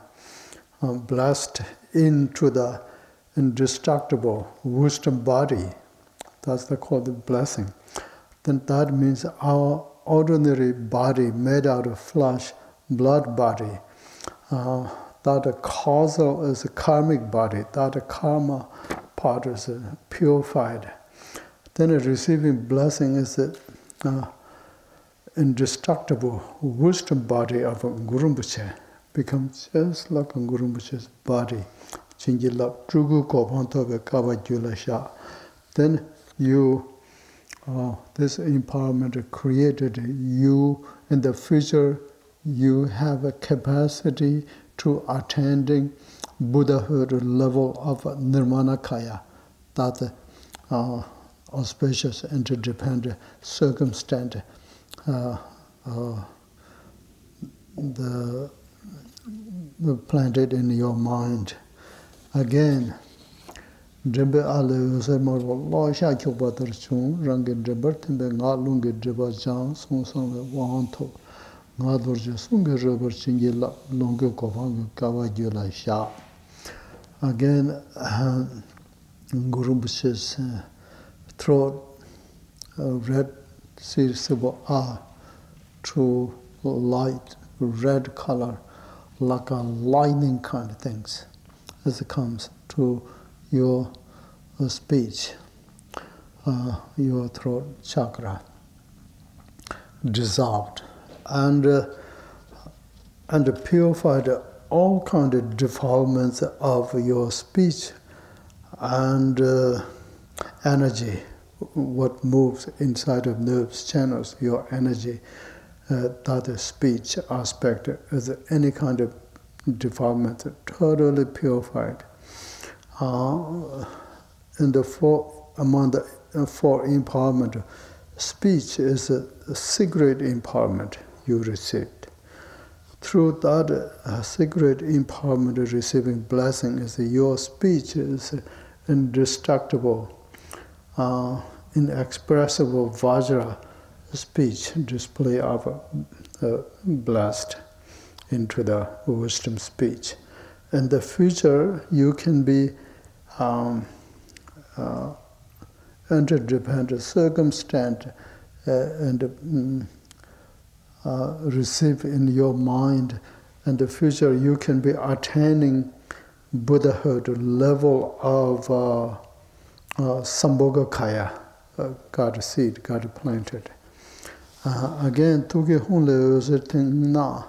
blessed into the indestructible wisdom body. That's called the blessing. Then that means our ordinary body made out of flesh blood body. That causal is a karmic body. That karma part is purified. Then a receiving blessing is the indestructible wisdom body of a Ngöndro Rinpoche. Becomes just like a Ngöndro Rinpoche's body. Chinjilap Trugu Kopantobe Kava Julasha. Then you, this empowerment created you in the future. You have a capacity to attaining Buddhahood level of Nirmanakaya. That auspicious, interdependent circumstance planted in your mind. Again, Dribbe alle usemar lo sha chobatar chung range dribber timbe nga lunge dribba jang song song wanto nga dorje sunge rubber chingila lunge kofang kawa jula sha. Again, Ngöndro Rinpoche's throat, red sirsabo true light, red color, like a lightning kind of things, as it comes to your speech, your throat chakra, dissolved, and purified all kind of defilements of your speech and energy, what moves inside of nerves channels, your energy, that is speech aspect is any kind of defilement, totally purified. In the among the four empowerment, speech is a secret empowerment you received. Through that secret empowerment, receiving blessing is your speech is indestructible, inexpressible Vajra speech, display of blessed into the wisdom speech. In the future, you can be interdependent, circumstance, and receive in your mind. In the future, you can be attaining Buddhahood level of Sambhogakaya, God seed, God planted. Again, tuge hunle userting na.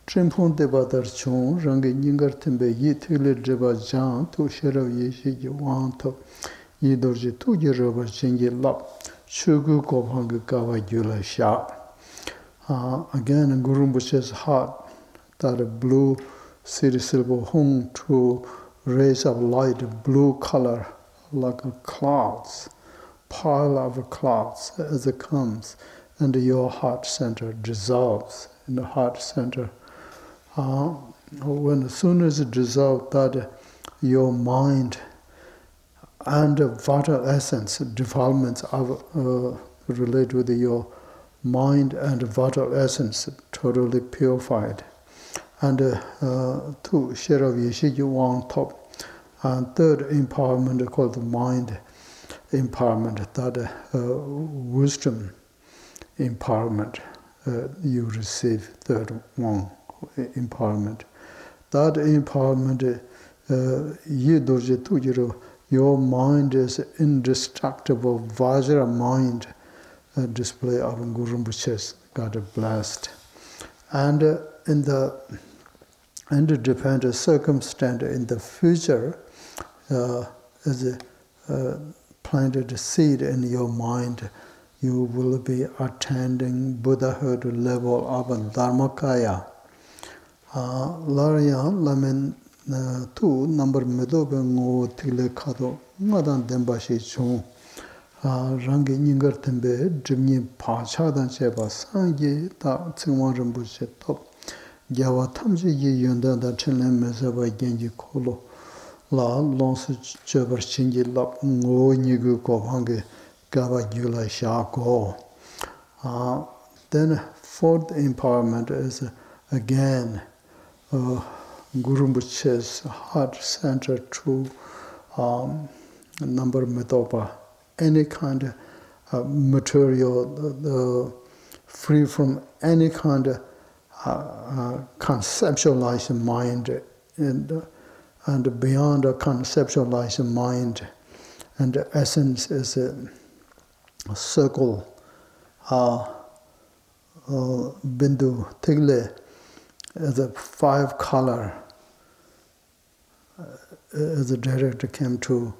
Trimpon deba darchon, rangi nyingar timbe yi tule deba jan, tu sherav yeshi yi wanto, yi dorji tu yi raba chingi lap, shugu kobhangi kawa gyula sha. Again, in Ngöndro Rinpoche's heart, that blue silver hung to rays of light, blue color, like clouds, pile of clouds as it comes, and your heart center dissolves in the heart center. As soon as it dissolves, that your mind and vital essence, defilements of relate with your mind and vital essence, totally purified. And two, Sherav Yeshiji Wang top. And third empowerment called the mind empowerment, that wisdom empowerment you receive, third one empowerment. That empowerment, your mind is indestructible, Vajra mind, display of Ngöndro Rinpoche's, God blessed. And in the interdependent circumstance in the future, as a planted seed in your mind, you will be attaining Buddhahood level of Dharmakaya. Lariyan lamen tu number medobe ngo tile kado ngadan dembashi chung rangi nyingar tembe jimni pachadan cheba sangi ta tsingwa rinpoche top gyawa tamji yi yondan da chenlen mesaba genji kolo la lonsu chebar chingi lap ngo nyigu kobhangi gaba gyula shako. Then fourth empowerment is again Ngöndro Rinpoche's heart center to number metopa, any kind of material free from any kind conceptualized mind, and beyond a conceptualized mind, and the essence is a circle, bindu tigle, is a 5 color, as a director came to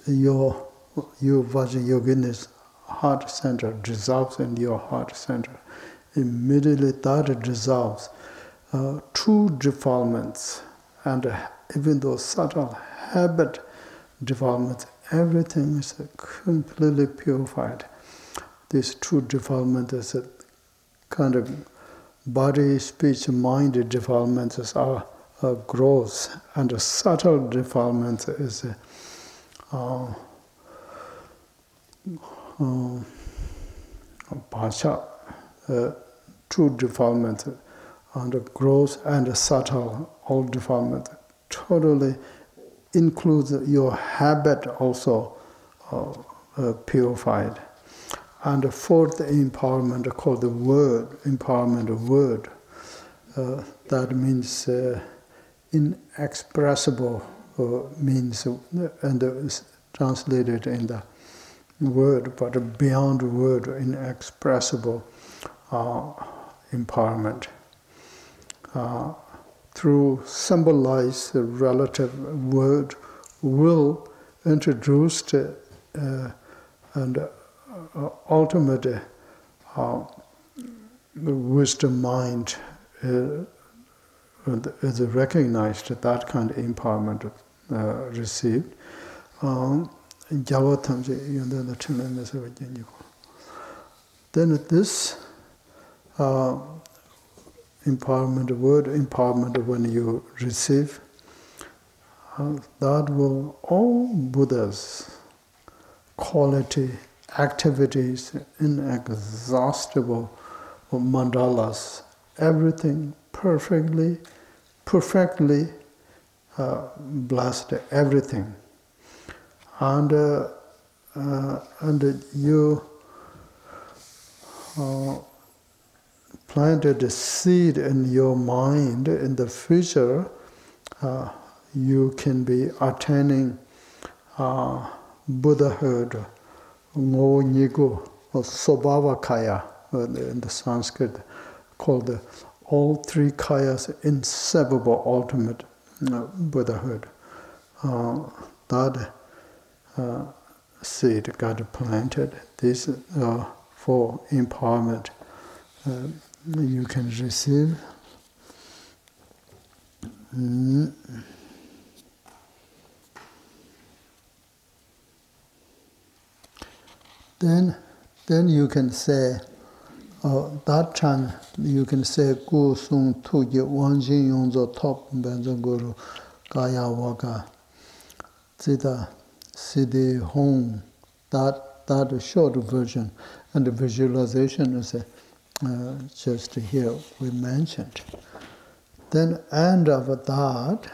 your Vajrayoginis heart center, dissolves in your heart center. Immediately that dissolves. 2 defilements, and even those subtle habit defilements, everything is completely purified. These 2 defilements is a kind of body, speech, mind defilements are gross, and the subtle defilements is bhaja, 2 defilements, and the gross and the subtle, all defilements totally includes your habit also purified. And the 4th empowerment called the word, empowerment of word. That means inexpressible means, and is translated in the word, but beyond word, inexpressible empowerment. Through symbolized relative word, will introduced and ultimate wisdom mind is recognized, that kind of empowerment received. Then this empowerment, word empowerment, when you receive, that will all Buddha's quality, activities, inexhaustible mandalas, everything perfectly blessed, everything. And you planted a seed in your mind. In the future, you can be attaining Buddhahood, Ngo Nyigo, or Sobhava Kaya, in the Sanskrit, called all 3 kayas, inseparable ultimate Buddhahood. That seed got planted. These are for empowerment you can receive. Then you can say, that time you can say, Gu Sung Tuji Wanjin Yongzo Top Benzo Guru Kaya Waka Zita Siddhi Home. That short version, and the visualization is just here we mentioned. Then end of that,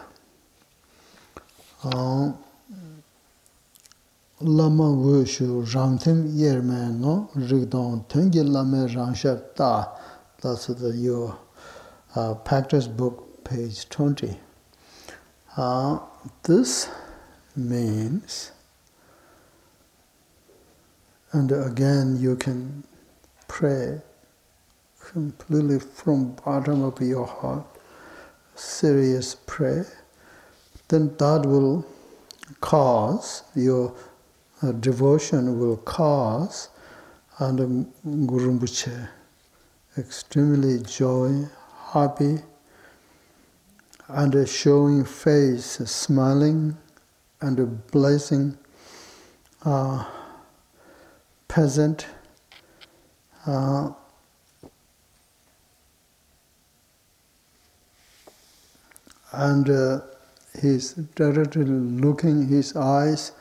Lama Wushu Rangtim Yermano Rigdon Tengi Lame Rangshep Ta. That's your practice book, page 20. This means, and again you can pray completely from bottom of your heart, serious prayer, then that will cause, your devotion will cause, and Guru Rinpoche extremely joy, happy, and showing face, smiling, and blessing peasant, and he's directly looking, his eyes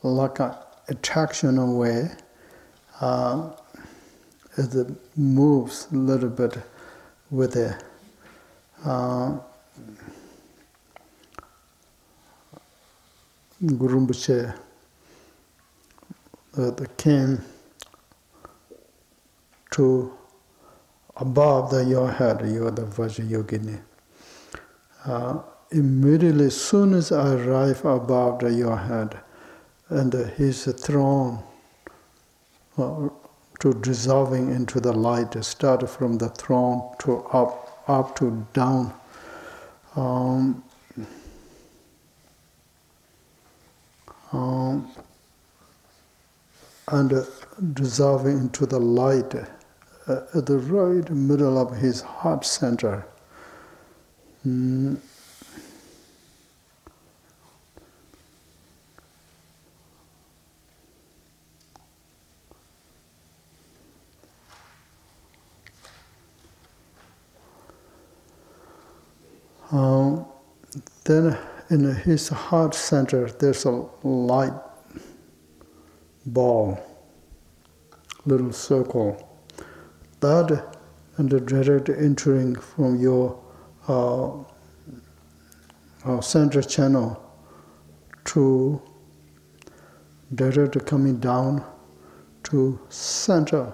like an attraction away, as it moves a little bit with it. Guru Rinpoche came to above your head, you are the Vajrayogini. Immediately, as soon as I arrive above your head, and he's thrown to dissolving into the light, start from the throne to up to down. And dissolving into the light at the right middle of his heart center. Then in his heart center there's a light ball, little circle. That and the direct entering from your center channel to direct coming down to center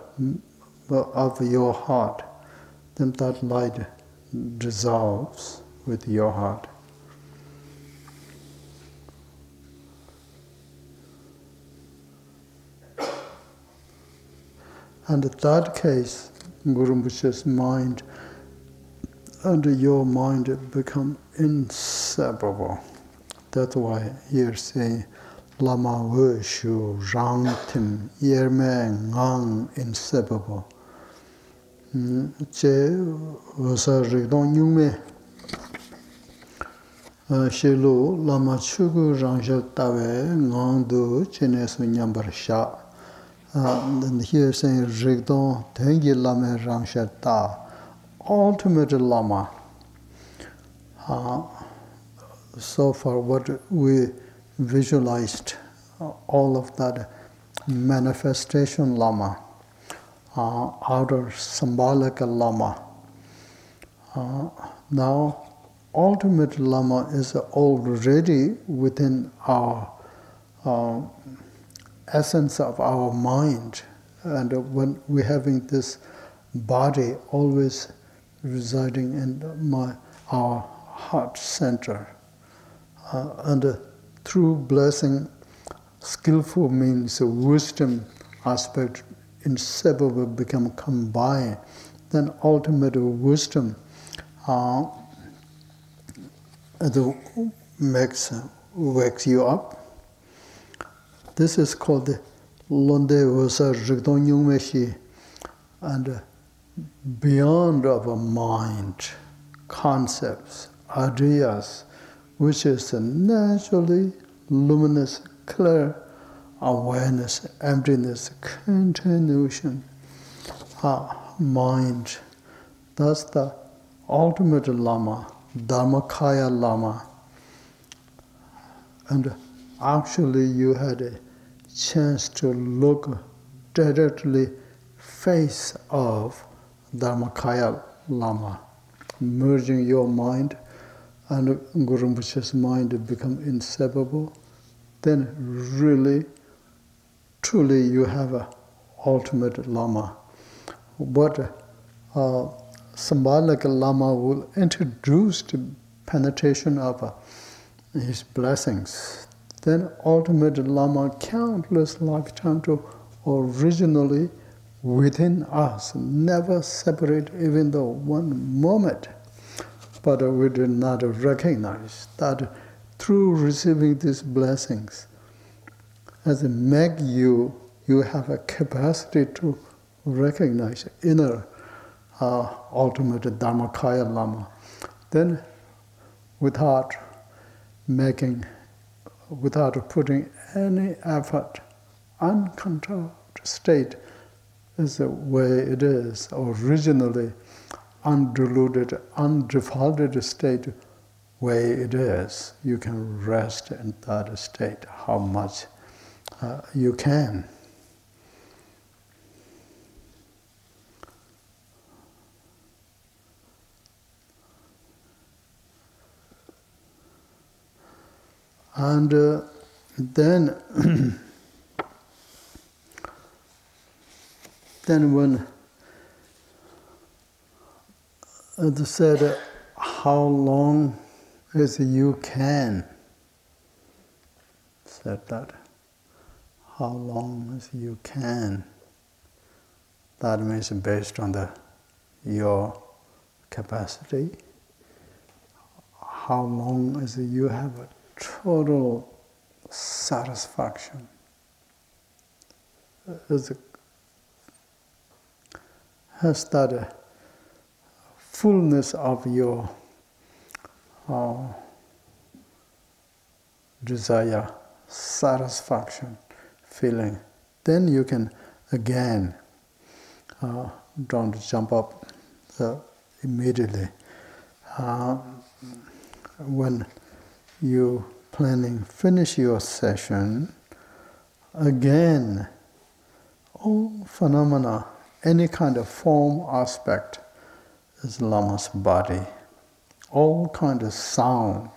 of your heart. Then that light dissolves with your heart. And in that case, Guru Rinpoche's mind and your mind become inseparable. That's why here saying, Lama Wu Shu Rang Tim Yerme Ngang inseparable. Che Vasa Rigdong Nyungme Shilu Lama Chugu Rangsha Tawe Ngondro Chinesu Nyambar Sha. And here saying Rigdong Tengi Lama Rangsha Ta, ultimate Lama. So far what we visualized, all of that manifestation Lama, outer symbolic Lama. Now ultimate Lama is already within our essence of our mind, and when we're having this body always residing in our heart center, and through blessing, skillful means wisdom aspect inseparably become combined, then ultimate wisdom wakes you up. This is called the Londe Vasa Rigdong Nyungme Shi, and beyond of a mind, concepts, ideas, which is a naturally luminous, clear awareness, emptiness, continuation, mind. That's the ultimate Lama, Dharmakaya Lama. And actually you had a chance to look directly face of Dharmakaya Lama, merging your mind and Guru Rinpoche's mind become inseparable, then really, truly you have an ultimate Lama. But symbolic Lama will introduce the penetration of his blessings. Then ultimate Lama, countless lifetimes to originally within us, never separate even though one moment. But we do not recognize that through receiving these blessings, as it make you have a capacity to recognize inner ultimate Dharmakaya Lama. Then without putting any effort, uncontrolled state is the way it is, originally undiluted, undefaulted state, way it is. You can rest in that state, how much you can. And then when It said, how long as you can. Said that. How long as you can. That means based on your capacity. How long as you have a total satisfaction. Has that fullness of your desire, satisfaction, feeling, then you can again don't jump up immediately. When you finish your session, again, all phenomena, any kind of form aspect is Lama's body. All kind of sound.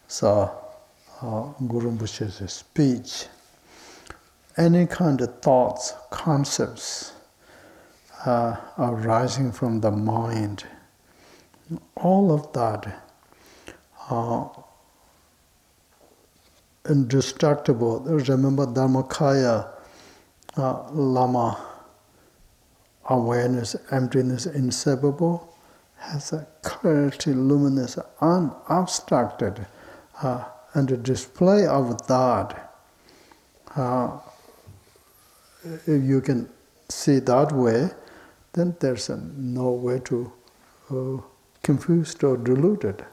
So, Guru Rinpoche's speech, any kind of thoughts, concepts arising from the mind, all of that indestructible. Remember Dharmakaya, Lama, awareness, emptiness, inseparable, has a clarity, luminous, unobstructed, and the display of that. If you can see that way, then there's no way to confused or deluded.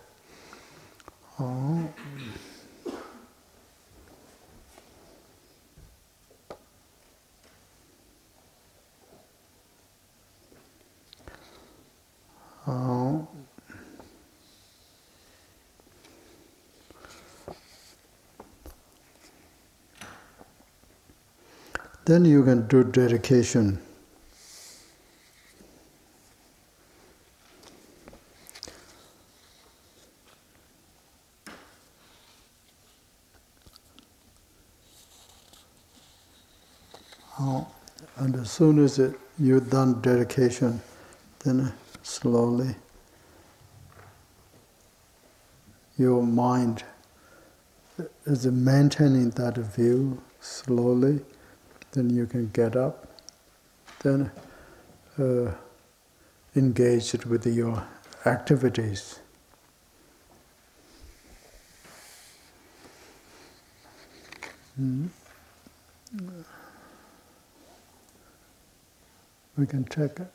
Then you can do dedication. And as soon as you've done dedication, then slowly your mind is maintaining that view slowly. Then you can get up, then engage it with your activities. We can take a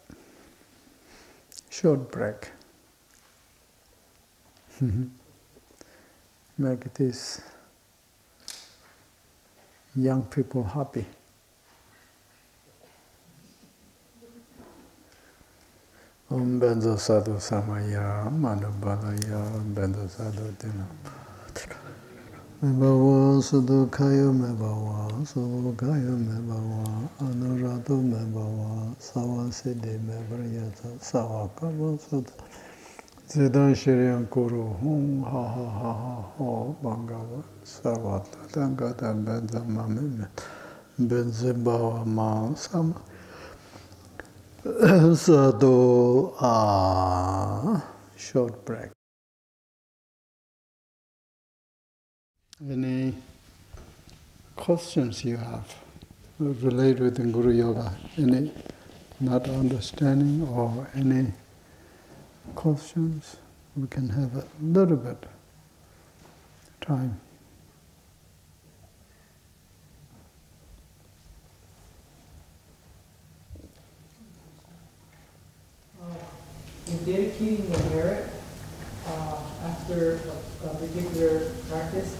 short break. Make these young people happy. Om Benzo Sadhu Samaya Manubhalaya Benzo Sadhu Dina Mebawa Sadhu Kaya Mebawa Sadhu Kaya Mebawa Anuradu Mebawa Sawa Siddhi Mebrayata Sawa Kava Sadhu Siddhan Shiryan Kuru Hum Ha Ha Ha Ha Ho Bangava Sawa Tangata Benza Mami Benzibawa Ma Sama Sadhu, short break. Any questions you have related with the Guru Yoga? Any not understanding or any questions? We can have a little bit time. In dedicating the merit after a particular practice,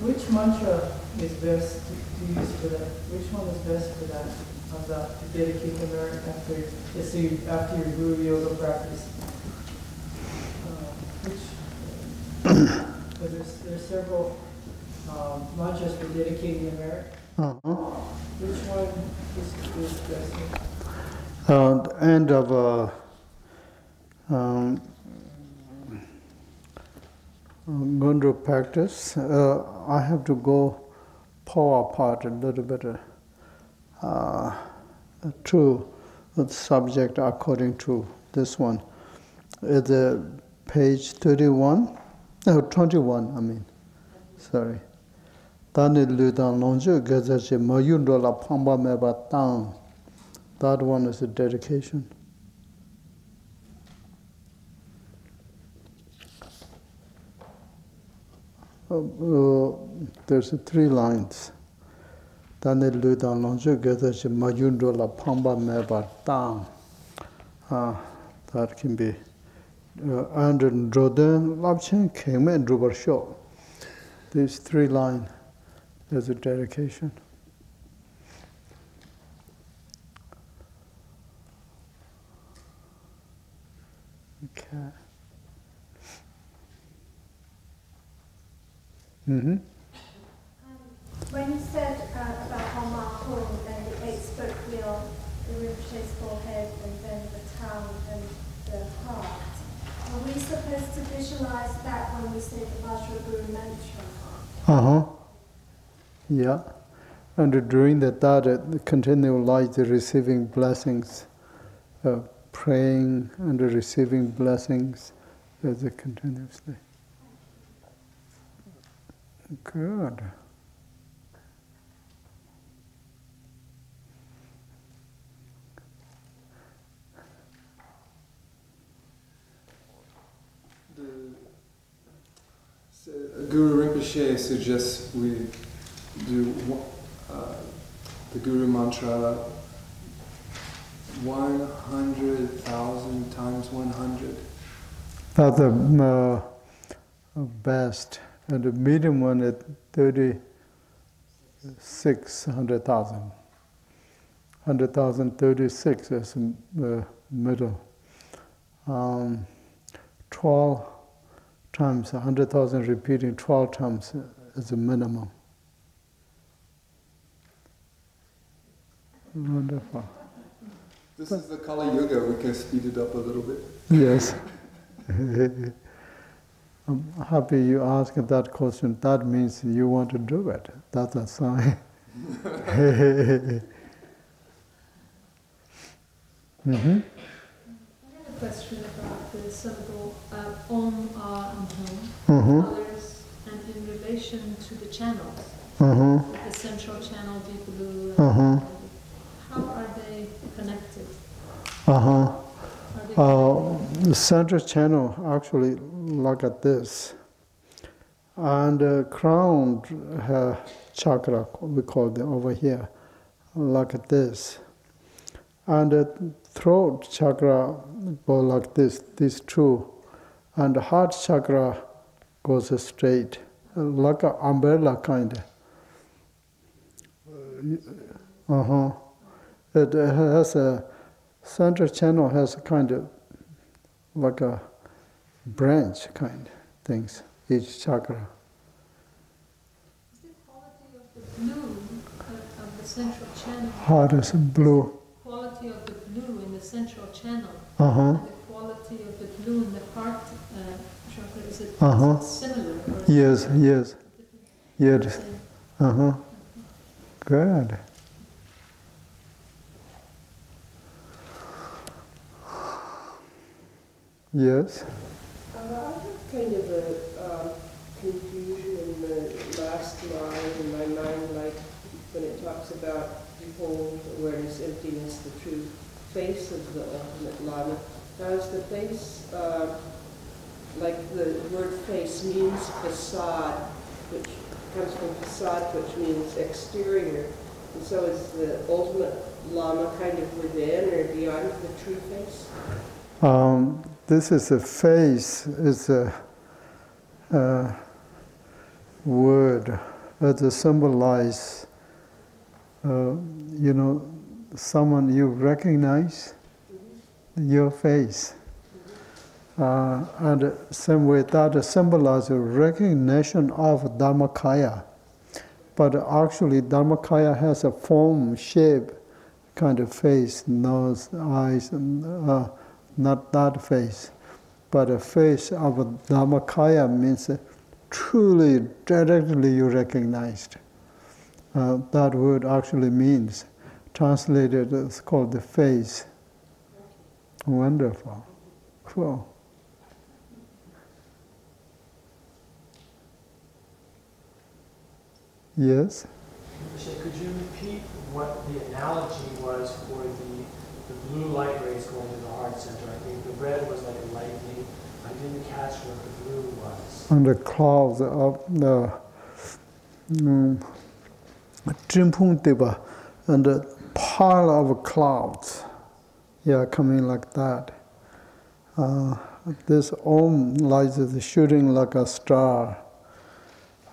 which mantra is best to use for that? Which one is best for that? To dedicate the merit after your Guru Yoga practice? There's several mantras for dedicating the merit. Which one is best? End of Ngondro practice, I have to go pull apart a little bit to the subject according to this one. It's page 31, no, 21, I mean, sorry. Tani Ludan Lonju Gazachi Mayundo La Pamba Meba Tang. That one is a dedication. There's 3 lines. Tani Ludan Lonju Gazachi Mayundo La Pamba Meba Tang. That can be under Droden Lapchen came and Drubar Show. These 3 lines. There's a dedication. Okay. When you said about Homa Kung and the 8 spoke wheel, the Rinpoche's forehead, and then the tongue and the heart, are we supposed to visualize that when we say the Vajraguru mantra? Yeah. And during the Dada, continue like the receiving blessings, praying and receiving blessings as a continuously. Good. Guru Rinpoche suggests we do the Guru Mantra 100,000 times 100. That's the best. And the medium one at 36,100,000. 100,000, 36 is the middle. 12 times 100,000 repeating 12 times is the minimum. Wonderful. This is the Kali Yuga, we can speed it up a little bit. Yes. I'm happy you asked that question. That means you want to do it. That's a sign. I have a question about the symbol Om, Ah, and Hum, colors, and in relation to the channels, the central channel, deep blue. How are they connected? The central channel actually look at this, and the crown chakra, we call it over here, like this, and the throat chakra go like this, these 2, and the heart chakra goes straight, like an umbrella kind. It has a central channel has a kind of like a branch kind things, each chakra. Is the quality of the blue of the central channel? Heart is blue. Quality of the blue in the central channel. And the quality of the blue in the heart chakra, is it similar? Or Yes. Good. Yes. I have kind of a confusion in the last line in my mind, like when it talks about behold, awareness, emptiness, the true face of the ultimate Lama. Now is the face, like the word face means facade, which comes from facade, which means exterior. And so is the ultimate Lama kind of within or beyond the true face? This is a face, is a word that symbolize, someone you recognize, your face. And same way that symbolizes recognition of Dharmakaya. But actually Dharmakaya has a form, shape, kind of face, nose, eyes, and not that face. But a face of Dharmakaya means truly, directly you recognized. That word actually means, translated, it's called the face. Wonderful. Cool. Yes? Could you repeat what the analogy was for the blue light rays going to the heart center? I think the red was like a lightning. I didn't catch what the blue was. And the clouds of the Jimpung Tiba, and the pile of clouds, coming like that. This Om light is shooting like a star,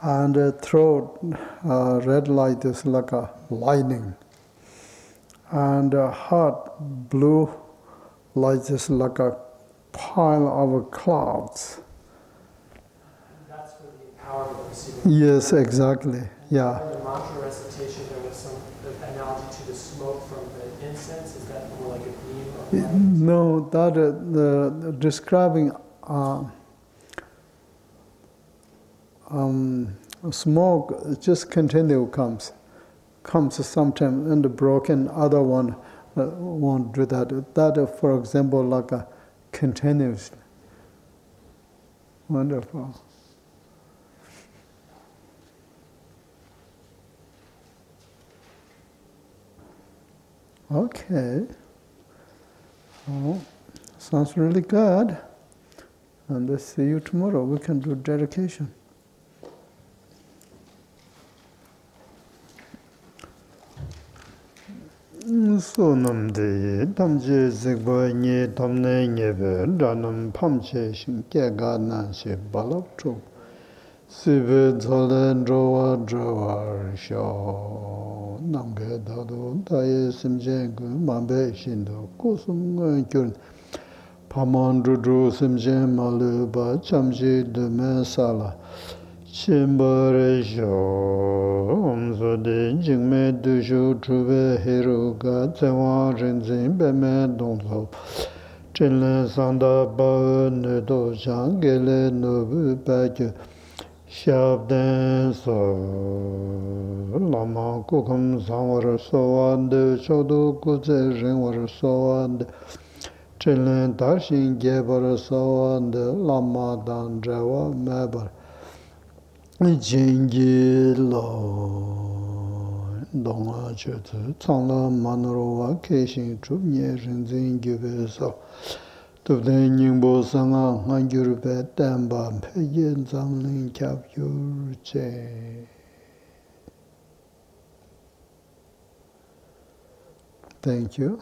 and the throat red light is like a lightning, and the heart blue light is like a pile of clouds. That's for the empowerment receiving. Yes, exactly. Yeah. In the mantra recitation, there was some analogy to the smoke from the incense. Is that more like a beam of light? No, that the describing smoke just continue comes sometime, and the broken other one won't do that. That, for example, like a continuous. Wonderful. Okay. Oh, sounds really good. And let's see you tomorrow. We can do dedication. Sonam de tamje zegba nye tamne nyebe ranam pamche shinke ga nan she balap chok. Sibe zole drowa sho namge dadu daye simje gu mambe shindo kusum ngon paman dru simje malu ba chamje de me sala. Chimbare sho omso de jingme du shu chube hero ga tsewa rinzin be me dongso. Chinle sanda ba ne do shang gele no bu pa kyu. Shabden so lama kukum samwar sowande shodo kuze rinwar sowande. Chinle tarshin gebar sowande lama dan jawa mebar. Jingi lo donga chutsu tsangla manrowa keshin chubnye rinzin gyube so tupden nyingbo sanga ngangyurbe tenba peyen zamlin kyab yurche. Thank you.